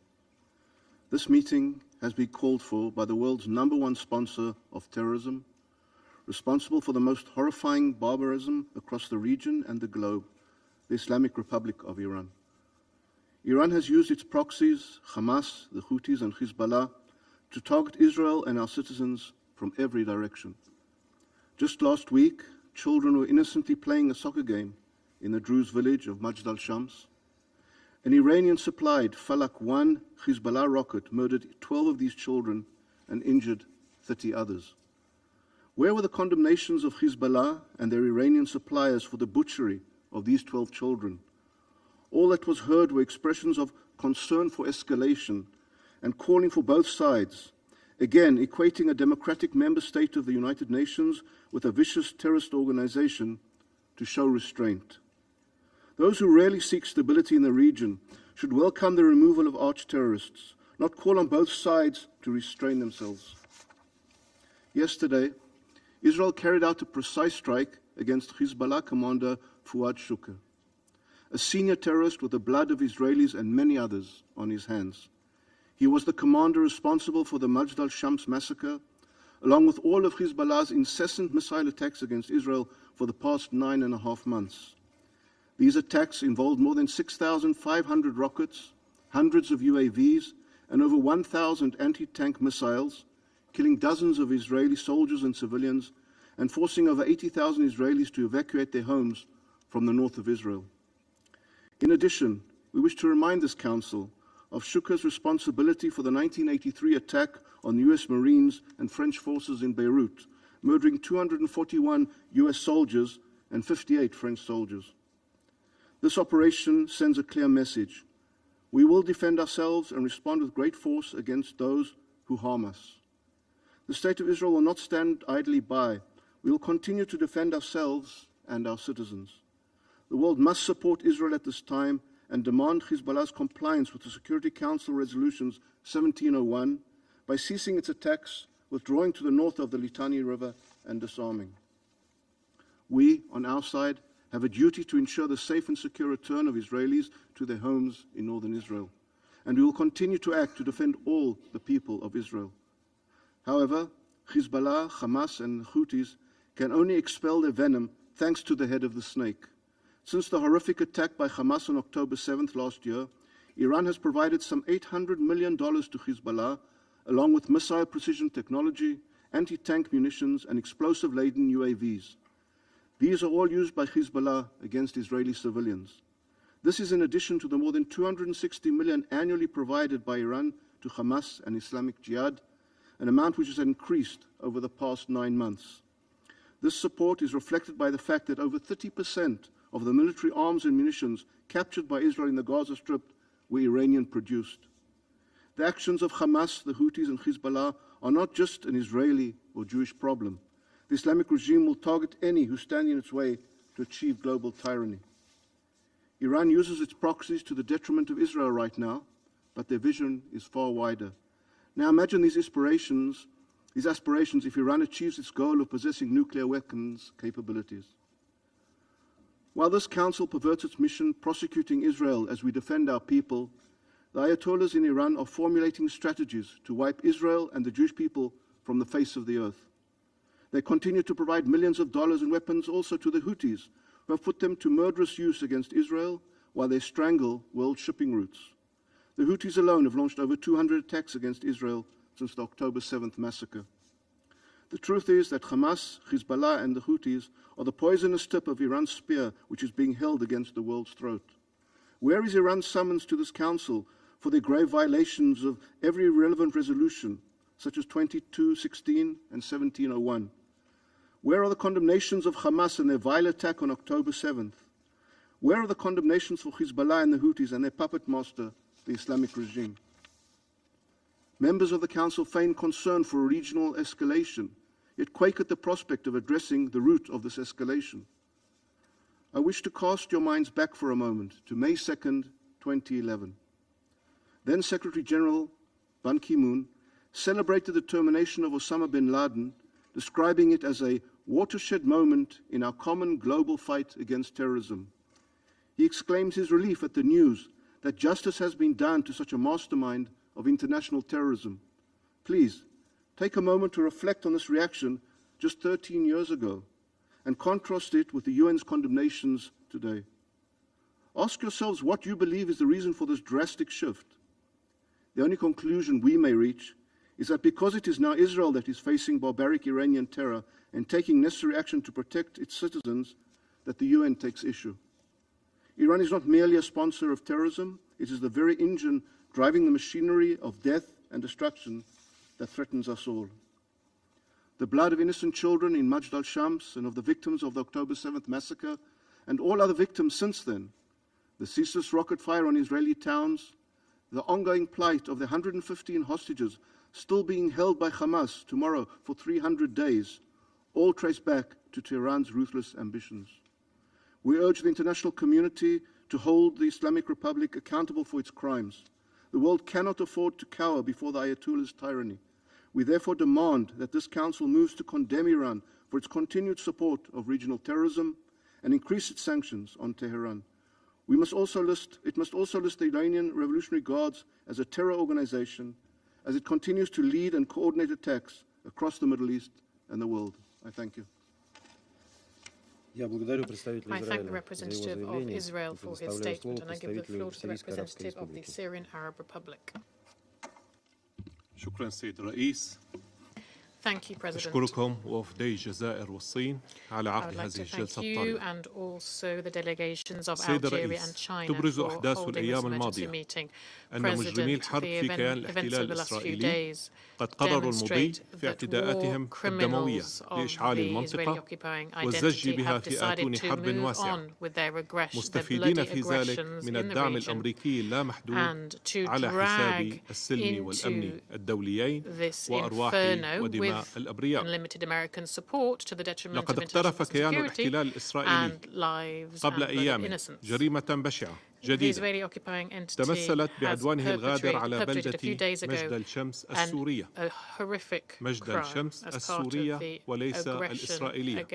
This meeting has been called for by the world's #1 sponsor of terrorism, responsible for the most horrifying barbarism across the region and the globe, the Islamic Republic of Iran. Iran has used its proxies, Hamas, the Houthis, and Hezbollah, to target Israel and our citizens from every direction. Just last week, children were innocently playing a soccer game in the Druze village of Majd al-Shams. An Iranian-supplied Falak 1 Hezbollah rocket murdered 12 of these children and injured 30 others. Where were the condemnations of Hezbollah and their Iranian suppliers for the butchery of these 12 children? All that was heard were expressions of concern for escalation and calling for both sides, again equating a democratic member state of the United Nations with a vicious terrorist organization to show restraint. Those who really seek stability in the region should welcome the removal of arch-terrorists, not call on both sides to restrain themselves. Yesterday, Israel carried out a precise strike against Hezbollah commander Fuad Shukr, a senior terrorist with the blood of Israelis and many others on his hands. He was the commander responsible for the Majd al-Shams massacre, along with all of Hezbollah's incessant missile attacks against Israel for the past 9.5 months. These attacks involved more than 6,500 rockets, hundreds of UAVs, and over 1,000 anti-tank missiles, killing dozens of Israeli soldiers and civilians, and forcing over 80,000 Israelis to evacuate their homes from the north of Israel. In addition, we wish to remind this Council of Shukr's responsibility for the 1983 attack on US Marines and French forces in Beirut, murdering 241 US soldiers and 58 French soldiers. This operation sends a clear message. We will defend ourselves and respond with great force against those who harm us. The State of Israel will not stand idly by. We will continue to defend ourselves and our citizens. The world must support Israel at this time and demand Hezbollah's compliance with the Security Council Resolutions 1701 by ceasing its attacks, withdrawing to the north of the Litani River, and disarming. We, on our side, have a duty to ensure the safe and secure return of Israelis to their homes in northern Israel, and we will continue to act to defend all the people of Israel. However, Hezbollah, Hamas, and Houthis can only expel their venom thanks to the head of the snake. Since the horrific attack by Hamas on October 7th last year, Iran has provided some $800 million to Hezbollah, along with missile precision technology, anti-tank munitions, and explosive-laden UAVs. These are all used by Hezbollah against Israeli civilians. This is in addition to the more than $260 million annually provided by Iran to Hamas and Islamic Jihad, an amount which has increased over the past 9 months. This support is reflected by the fact that over 30% of the military arms and munitions captured by Israel in the Gaza Strip were Iranian-produced. The actions of Hamas, the Houthis, and Hezbollah are not just an Israeli or Jewish problem. The Islamic regime will target any who stand in its way to achieve global tyranny. Iran uses its proxies to the detriment of Israel right now, but their vision is far wider. Now imagine these aspirations if Iran achieves its goal of possessing nuclear weapons capabilities. While this Council perverts its mission prosecuting Israel as we defend our people, the Ayatollahs in Iran are formulating strategies to wipe Israel and the Jewish people from the face of the earth. They continue to provide millions of dollars in weapons also to the Houthis, who have put them to murderous use against Israel while they strangle world shipping routes. The Houthis alone have launched over 200 attacks against Israel since the October 7th massacre. The truth is that Hamas, Hezbollah, and the Houthis are the poisonous tip of Iran's spear, which is being held against the world's throat. Where is Iran's summons to this Council for their grave violations of every relevant resolution, such as 2216 and 1701? Where are the condemnations of Hamas and their vile attack on October 7th? Where are the condemnations for Hezbollah and the Houthis and their puppet master, the Islamic regime? Members of the Council feign concern for a regional escalation, yet quake at the prospect of addressing the root of this escalation. I wish to cast your minds back for a moment to May 2nd, 2011. Then Secretary General Ban Ki-moon celebrated the termination of Osama bin Laden, describing it as a watershed moment in our common global fight against terrorism. He exclaimed his relief at the news that justice has been done to such a mastermind of international terrorism. Please, take a moment to reflect on this reaction just 13 years ago and contrast it with the UN's condemnations today. Ask yourselves what you believe is the reason for this drastic shift. The only conclusion we may reach is that because it is now Israel that is facing barbaric Iranian terror and taking necessary action to protect its citizens, that the UN takes issue. Iran is not merely a sponsor of terrorism, it is the very engine driving the machinery of death and destruction that threatens us all. The blood of innocent children in Majd al-Shams and of the victims of the October 7th massacre and all other victims since then, the ceaseless rocket fire on Israeli towns, the ongoing plight of the 115 hostages still being held by Hamas tomorrow for 300 days, all trace back to Tehran's ruthless ambitions. We urge the international community to hold the Islamic Republic accountable for its crimes. The world cannot afford to cower before the Ayatollah's tyranny. We therefore demand that this Council moves to condemn Iran for its continued support of regional terrorism and increase its sanctions on Tehran. It must also list the Iranian Revolutionary Guards as a terror organization as it continues to lead and coordinate attacks across the Middle East and the world. I thank you. I thank the representative of Israel for his statement, and I give the floor to the representative of the Syrian Arab Republic. شكرا سيد الرئيس. Thank you, President. أشكركم ووفدي الجزائر والصين على عقد هذه الجلسة الطارئة. And also the delegations of Algeria and China تبرز for أحداث holding this الأيام emergency الماضية meeting. أن مجرمي الحرب في كيان الاحتلال الإسرائيلي قد قرروا المضي في اعتداءاتهم الدموية لإشعال المنطقة والزج بها في آتون حرب واسعة، مستفيدين في ذلك من الدعم الأمريكي اللامحدود على حساب السلم والأمن الدوليين وأرواح ودماء الأبرياء. لقد اقترف كيان الاحتلال الإسرائيلي قبل أيام جريمة بشعة جديدة تمثلت بعدوانه الغادر على بلدة مجد الشمس السورية، مجد الشمس السورية وليس الإسرائيلية،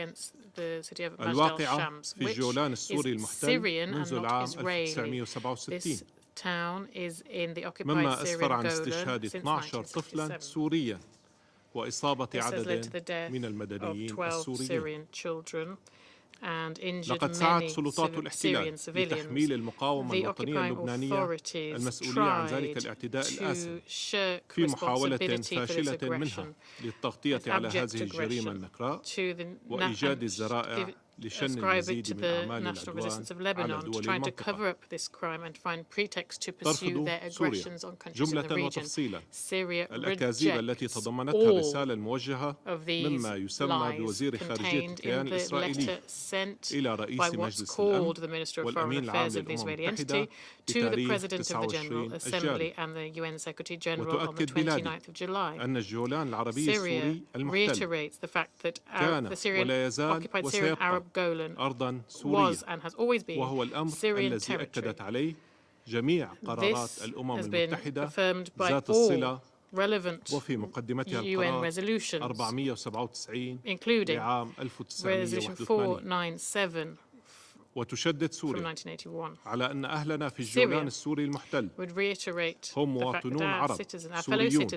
الواقعة في الجولان السوري المحتل منذ العام 1967، مما أسفر عن استشهاد 12 طفلا سوريا وإصابة عدد من المدنيين السوريين. لقد سعت سلطات الاحتلال لتحميل المقاومة الوطنية اللبنانية المسؤولية عن ذلك الاعتداء الآسف في محاولة فاشلة منها للتغطية على هذه الجريمة النكراء وإيجاد الذرائع لشن المزيد من أعمال العدوان على دول المنطقة. ترفض سوريا جملة وتفصيلا الأكاذيب التي تضمنتها الرسالة الموجهة مما يسمى بوزير خارجية الكيان الإسرائيلي إلى رئيس مجلس الأمن والأمين العام للأمم المتحدة بتاريخ 29 الجاري. وتؤكد بلادي أن الجولان العربي السوري المحتل كان ولا يزال وسيبقى أرضاً سورية، وهو الأمر الذي أكدت عليه جميع قرارات الأمم المتحدة ذات الصلة وفي مقدمتها القرار 497 لعام 1981. وتشدد سوريا على أن أهلنا في الجولان السوري المحتل هم مواطنون عرب سوريون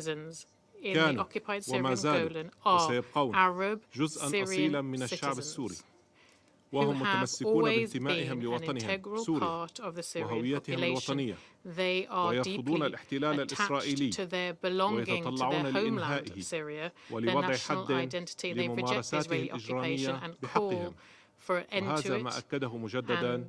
كانوا وما زالوا وسيبقون جزءاً أصيلاً من الشعب السوري، وهم متمسكون بانتمائهم لوطنهم سوريا وهويتهم الوطنية، ويرفضون الاحتلال الإسرائيلي ويتطلعون لإنهائه ولوضع حد لممارساته الإجرامية بحقهم. وهذا ما أكده مجددا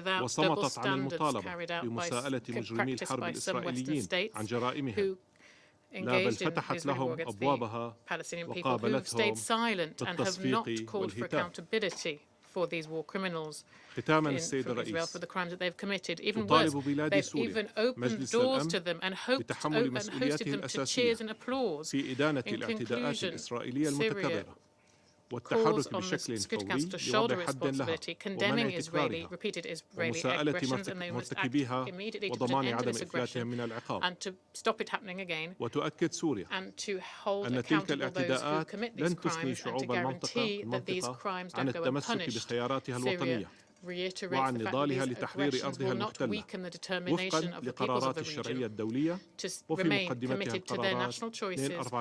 without double وصمتت عن standards المطالبة carried out بمساءلة مجرمي practiced الحرب by some Western الإسرائيليين states عن جرائمهم who لا بل engaged in فتحت Israeli war لهم against the أبوابها Palestinian people who have stayed وقابلتهم silent and have not بالتصفيق called for والهتاف. accountability for these war criminals ختاما from السيد Israel الرئيس for the crimes that they've committed. Even worse, تطالب بلاد they've سوريا even opened مجلس doors الأمن to them and بتحمل hosted مسؤولياته them to الأساسية cheers and applause. في إدانة In الاعتداءات conclusion, الإسرائيلية Syria المتكررة والتحرك بشكل فوري لوضع حد لها ومنع تكرارها ومساءلة مرتكبيها وضمان عدم إفلاتهم من العقاب. وتؤكد سوريا أن تلك الاعتداءات لن تثني شعوب المنطقة عن التمسك بخياراتها الوطنية وعن نضالها لتحرير أرضها المحتلة وفقا لقرارات الشرعية الدولية وفي مقدمتها القرارات 242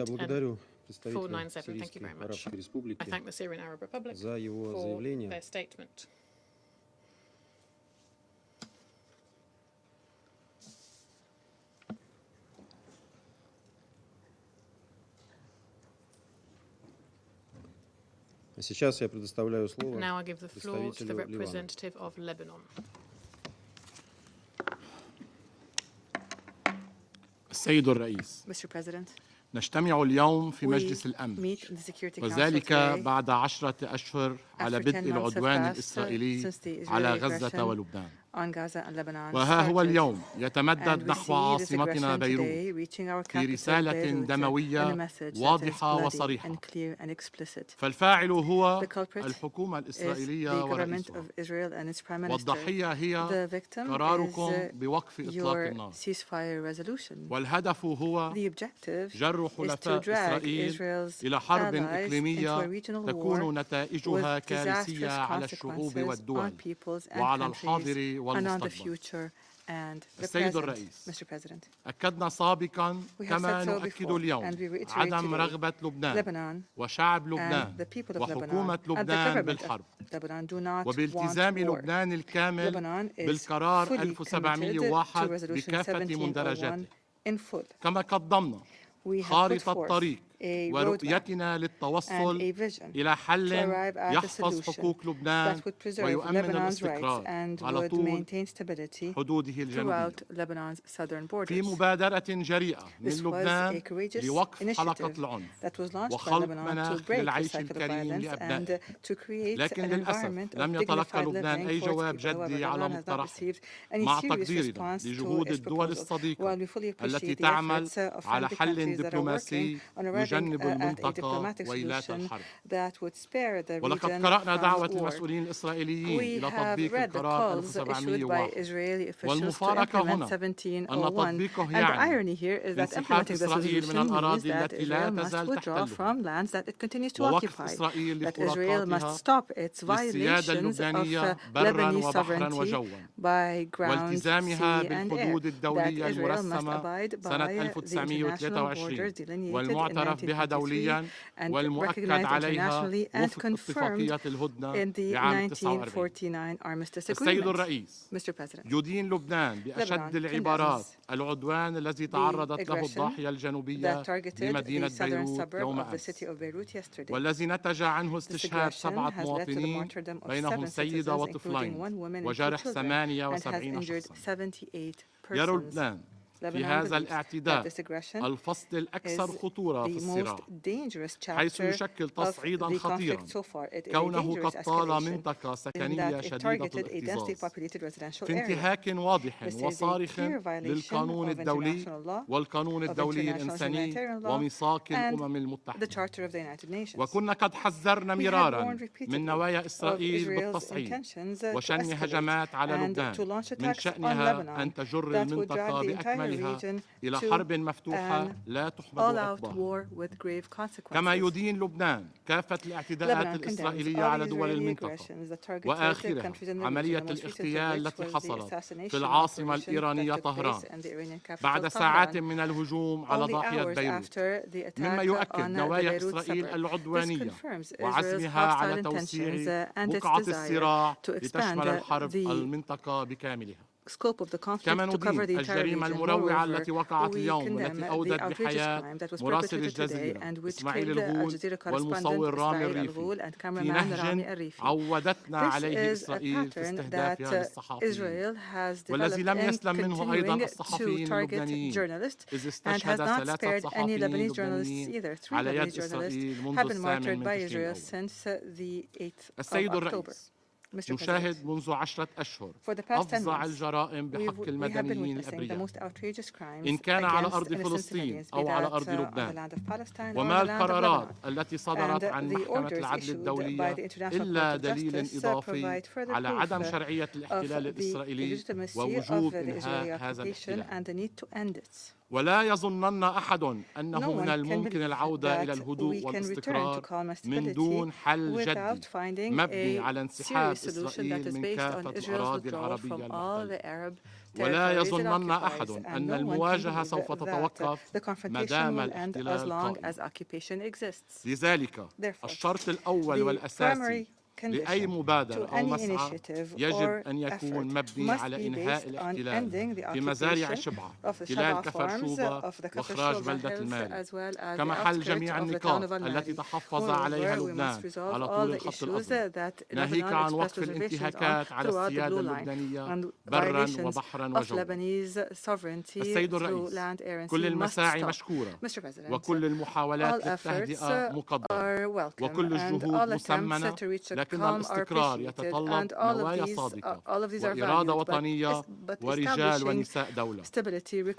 Благодарю представителя Арабской Республики за его заявление. Сейчас я предоставляю слово представителю Ливана. السيد الرئيس، نجتمع اليوم في مجلس الأمن وذلك بعد 10 أشهر على بدء العدوان الإسرائيلي على غزة ولبنان. وها هو اليوم يتمدد نحو عاصمتنا بيروت في رسالة دموية واضحة وصريحة. فالفاعل هو الحكومة الإسرائيلية ورئيسها، والضحية هي قراركم بوقف إطلاق النار. والهدف هو جر حلفاء إسرائيل إلى حرب إقليمية تكون نتائجها كارثية على الشعوب والدول وعلى الحاضر والمستقبل. السيد الرئيس، أكدنا سابقا كما نؤكد اليوم عدم رغبة لبنان وشعب لبنان وحكومة لبنان بالحرب وبالتزام لبنان الكامل بالقرار 1701 بكافة مندرجاته. كما قدمنا خارطة الطريق ورؤيتنا للتوصل إلى حل يحفظ حقوق لبنان ويؤمن الاستقرار على طول حدوده الجنوبية. في مبادرة جريئة من لبنان لوقف حلقة العنف وخلق مناخ للعيش الكريم لأبنائه. لكن للأسف لم يتلقى لبنان أي جواب جدي على مقترحه، مع تقديرنا لجهود الدول الصديقة التي تعمل على حل دبلوماسي يجنب المنطقة ويلات الحرب. ولقد قرأنا دعوة المسؤولين الإسرائيليين إلى تطبيق القرار 1701 والمفارقة هنا أن تطبيقه يعني انسحاب إسرائيل من الأراضي التي لا تزال تحتلها ووقف إسرائيل لخروقاتها للسيادة اللبنانية برا وبحرا وجوا والتزامها بالحدود الدولية المرسمة سنة 1923 والمعترف بها دوليا والمؤكد عليها وفق اتفاقية الهدنة لعام 1949. السيد الرئيس، يدين لبنان بأشد العبارات العدوان الذي تعرضت له الضاحية الجنوبية لمدينة بيروت يوم أمس والذي نتج عنه استشهاد 7 مواطنين بينهم سيدة وطفلين وجرح 78 شخصا. يرى لبنان في هذا الاعتداء الفصل الأكثر خطورة في الصراع، حيث يشكل تصعيدا خطيرا كونه قد طال منطقة سكنية شديدة الاكتظاظ في انتهاك واضح وصارخ للقانون الدولي والقانون الدولي الإنساني وميثاق الأمم المتحدة. وكنا قد حذرنا مرارا من نوايا إسرائيل بالتصعيد وشن هجمات على لبنان من شأنها أن تجر المنطقة بأكملها إلى حرب مفتوحة لا تحمد عقباها. كما يدين لبنان كافة الاعتداءات الإسرائيلية على دول المنطقة وآخرها عملية الاغتيال التي حصلت في العاصمة الإيرانية طهران بعد ساعات من الهجوم على ضاحية بيروت، مما يؤكد نوايا إسرائيل العدوانية وعزمها على توسيع بقعة الصراع لتشمل الحرب المنطقة بكاملها. كما ندين الجريمة المروعة التي وقعت اليوم والتي أودت بحياة مراسل الجزيرة إسماعيل الغول والمصور رامي الريفي في نهج عودتنا عليه إسرائيل في استهدافها للصحفيين، والذي لم يسلم منه أيضا الصحفيين اللبنانيين، إذ استشهد 3 صحفيين لبنانيين على يد إسرائيل منذ 8 تشرين الأول. السيد الرئيس، نشاهد منذ 10 أشهر أفظع الجرائم بحق المدنيين الأبرياء إن كان على أرض فلسطين أو على أرض لبنان. وما القرارات التي صدرت عن محكمة العدل الدولية إلا دليل إضافي على عدم شرعية الاحتلال الإسرائيلي ووجوب إنهاء هذا الاحتلال. ولا يظنن أحد أنه من الممكن العودة إلى الهدوء والاستقرار من دون حل جدي مبني على انسحاب إسرائيل من كافة الأراضي العربية المحتلة. ولا يظنن أحد أن المواجهة سوف تتوقف ما دام الاحتلال قائم. لذلك الشرط الأول والأساسي لأي مبادرة أو مسعى يجب أن يكون مبني على إنهاء الاحتلال في مزارع شبعة تلال كفر شوبة وإخراج بلدة المال كمحل جميع النقاط التي تحفظ عليها لبنان على طول الخط الأزرق، ناهيك عن وقف الانتهاكات على السيادة اللبنانية برا وبحرا وجوا. السيد الرئيس، كل المساعي مشكورة وكل المحاولات للتهدئة مقدرة وكل الجهود مثمنة، لكن الاستقرار يتطلب نوايا صادقة وإرادة وطنية ورجال ونساء دولة.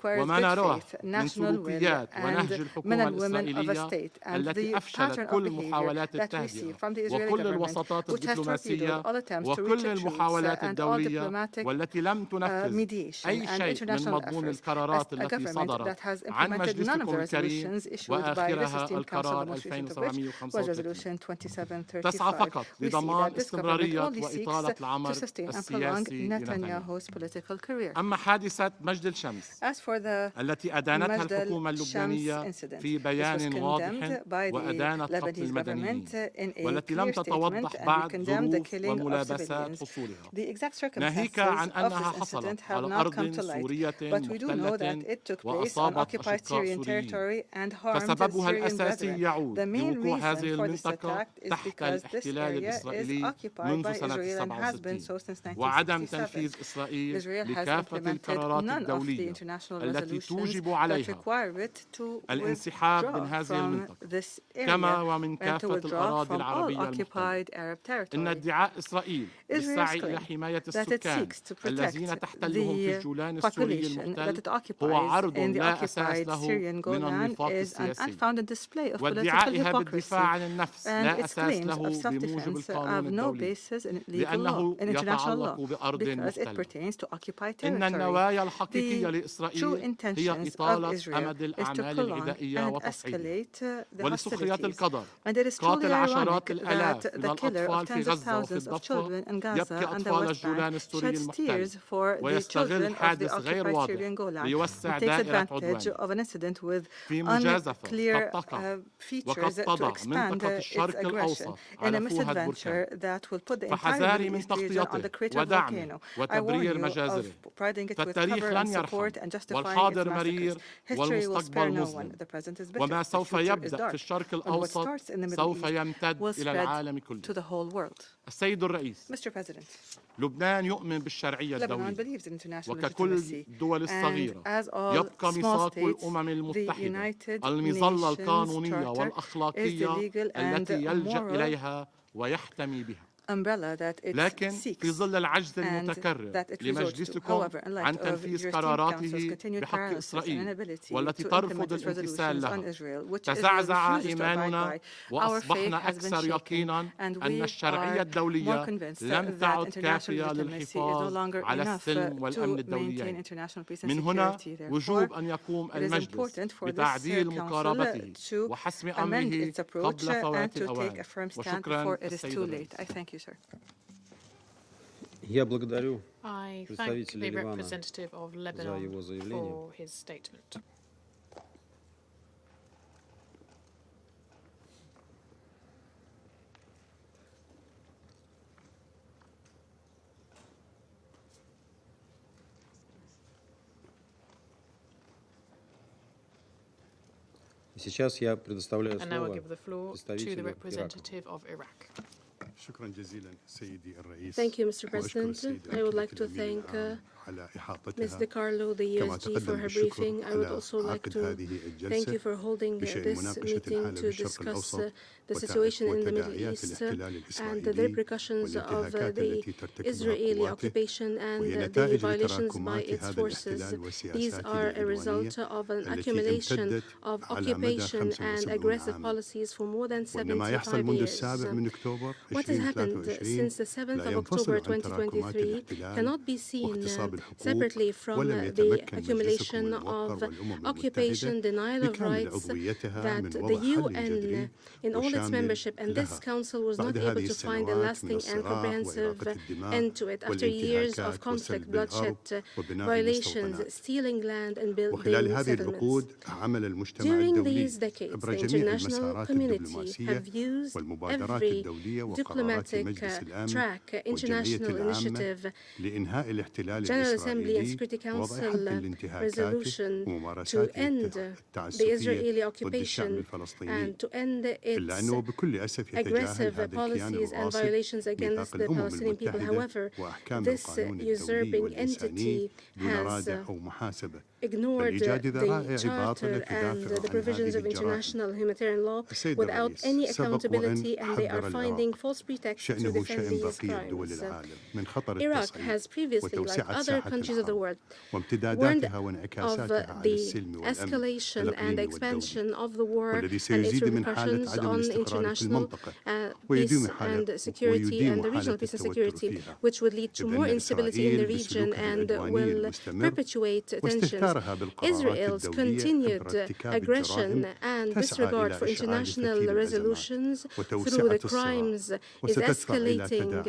وما نراه من سلوكيات ونهج الحكومة الإسرائيلية التي أفشلت كل محاولات التهدئة وكل الوساطات الدبلوماسية وكل المحاولات الدولية والتي لم تنفذ أي شيء من مضمون القرارات التي صدرت عن مجلسكم الكريم وآخرها القرار 2735. تسعى فقط لضمان استمرارية وإطالة العمر السياسي لنتنياهو. أما حادثة مجد الشمس التي أدانتها الحكومة اللبنانية في بيان واضح وأدانت قتل المدنيين والتي لم تتوضح بعد ظروف وملابسات حصولها، ناهيك عن أنها حصلت على أرض سورية محتلة وأصابت أشقاء سوريين، فسببها الأساسي يعود لوقوع هذه المنطقة تحت الاحتلال الإسرائيلي منذ سنة 67 وعدم تنفيذ إسرائيل لكافة القرارات الدولية التي توجب عليها الانسحاب من هذه المنطقة كما ومن كافة الأراضي العربية المحتلة. إن ادعاء إسرائيل بالسعي إلى حماية السكان الذين تحتلهم في الجولان السوري المحتل هو عرض لا أساس له من النفاق السياسي، وادعائها بالدفاع عن النفس لا أساس له بموجب القانون الدولي لأنه يتعلق بأرض محتلة. إن النوايا الحقيقية لإسرائيل هي إطالة أمد الأعمال العدائية وتصعيدها ولسخرية القدر. قاتل عشرات الآلاف من الأطفال في غزة وفي الضفة يبكي أطفال الجولان السوري المحتل ويستغل حادث غير واضح ليوسع دائرة عدوانه في مجازفة قد تقع وقد تضع منطقة الشرق الأوسط على فوهة بركان، فحذاري من تغطيته ودعمه وتبرير مجازره، فالتاريخ لن يرحم والحاضر مرير والمستقبل مظلم، وما سوف يبدأ في الشرق الأوسط سوف يمتد إلى العالم كله. السيد الرئيس، لبنان يؤمن بالشرعية الدولية وككل الدول الصغيرة يبقى ميثاق الأمم المتحدة المظلة القانونية والأخلاقية التي يلجأ إليها ويحتمي بها. لكن في ظل العجز المتكرر لمجلسكم عن تنفيذ قراراته بحق إسرائيل والتي ترفض الامتثال لها، تزعزع إيماننا وأصبحنا أكثر يقينا أن الشرعية الدولية لم تعد كافية للحفاظ على السلم والأمن الدوليين. من هنا وجوب أن يقوم المجلس بتعديل مقاربته وحسم أمره قبل فوات الأوان. وشكرا السيد الرئيس. Я благодарю I thank представителя the Ливана representative of за Lebanon его заявление. for his statement. Сейчас я предоставляю And now I слово give the floor to the представителю Ирака. representative of Iraq. شكرا جزيلا سيدي الرئيس. Thank you, Mr. President. I would like to thank Ms. De Carlo, the USG, for her briefing. I would also like to thank you for holding this meeting to discuss the situation in the Middle East and the repercussions of the Israeli occupation and the violations by its forces. These are a result of an accumulation of occupation and aggressive policies for more than 75 years. What has happened since the 7th of October 2023 cannot be seen separately from the accumulation of occupation, denial of rights that the UN in all its membership and this council was not able to find a lasting and comprehensive end to it after years of conflict, bloodshed, violations, stealing land and building settlements. During these decades, the international community have used every diplomatic track, international initiative, General Assembly and Security Council resolution to end the Israeli occupation and to end its aggressive policies and violations against the Palestinian people. However, this usurping entity has ignored the Charter and the provisions of international humanitarian law without any accountability, and they are finding false pretexts to defend these crimes. Iraq has previously, like other countries of the world, warned of the escalation and expansion of the war and its repercussions on international peace and security and the regional peace and security, which would lead to more instability in the region and will perpetuate tensions. Israel's continued aggression and disregard for international resolutions through the crimes is escalating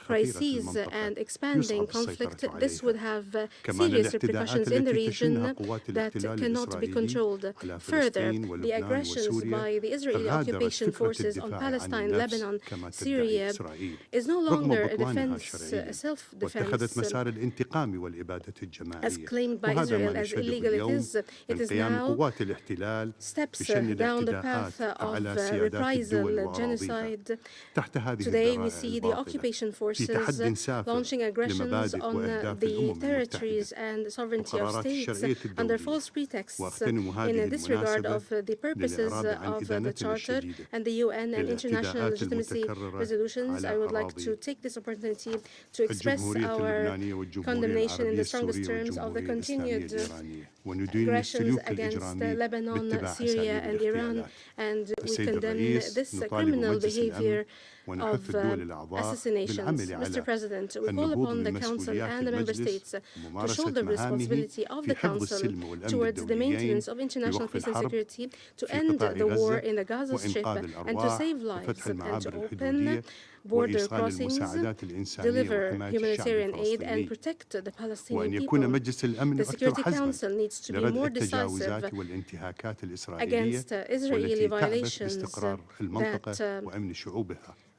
crises and expanding conflict. This would have serious repercussions in the region that cannot be controlled. Further, the aggressions by the Israeli occupation forces on Palestine, Lebanon, Syria is no longer a defense, a self-defense, as claimed by Israel as illegal it is now steps down the path of reprisal, genocide. Today we see the occupation forces launching aggressions on the territories and sovereignty of states under false pretexts in disregard of the purposes of the Charter and the UN and international legitimacy resolutions. I would like to take this opportunity to express our condemnation in the strongest terms of the continued aggressions against Lebanon, Syria and Iran, and we condemn this criminal behavior of assassinations. Mr. President, we call upon the Council and the Member States to shoulder the responsibility of the Council towards the maintenance of international peace and security, to end the war in the Gaza Strip and to save lives and to open border crossings, deliver humanitarian aid and protect the Palestinian people. The Security Council needs to be more decisive against Israeli violations that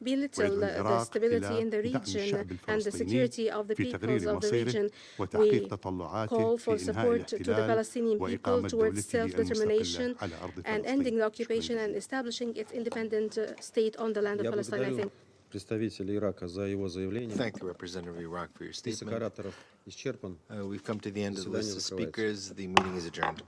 belittle the stability in the region and the security of the peoples of the region. We call for support to the Palestinian people towards self-determination and ending the occupation and establishing its independent state on the land of Palestine. I think. Thank the representative of Iraq for your statement. We've come to the end of the list of speakers. The meeting is adjourned.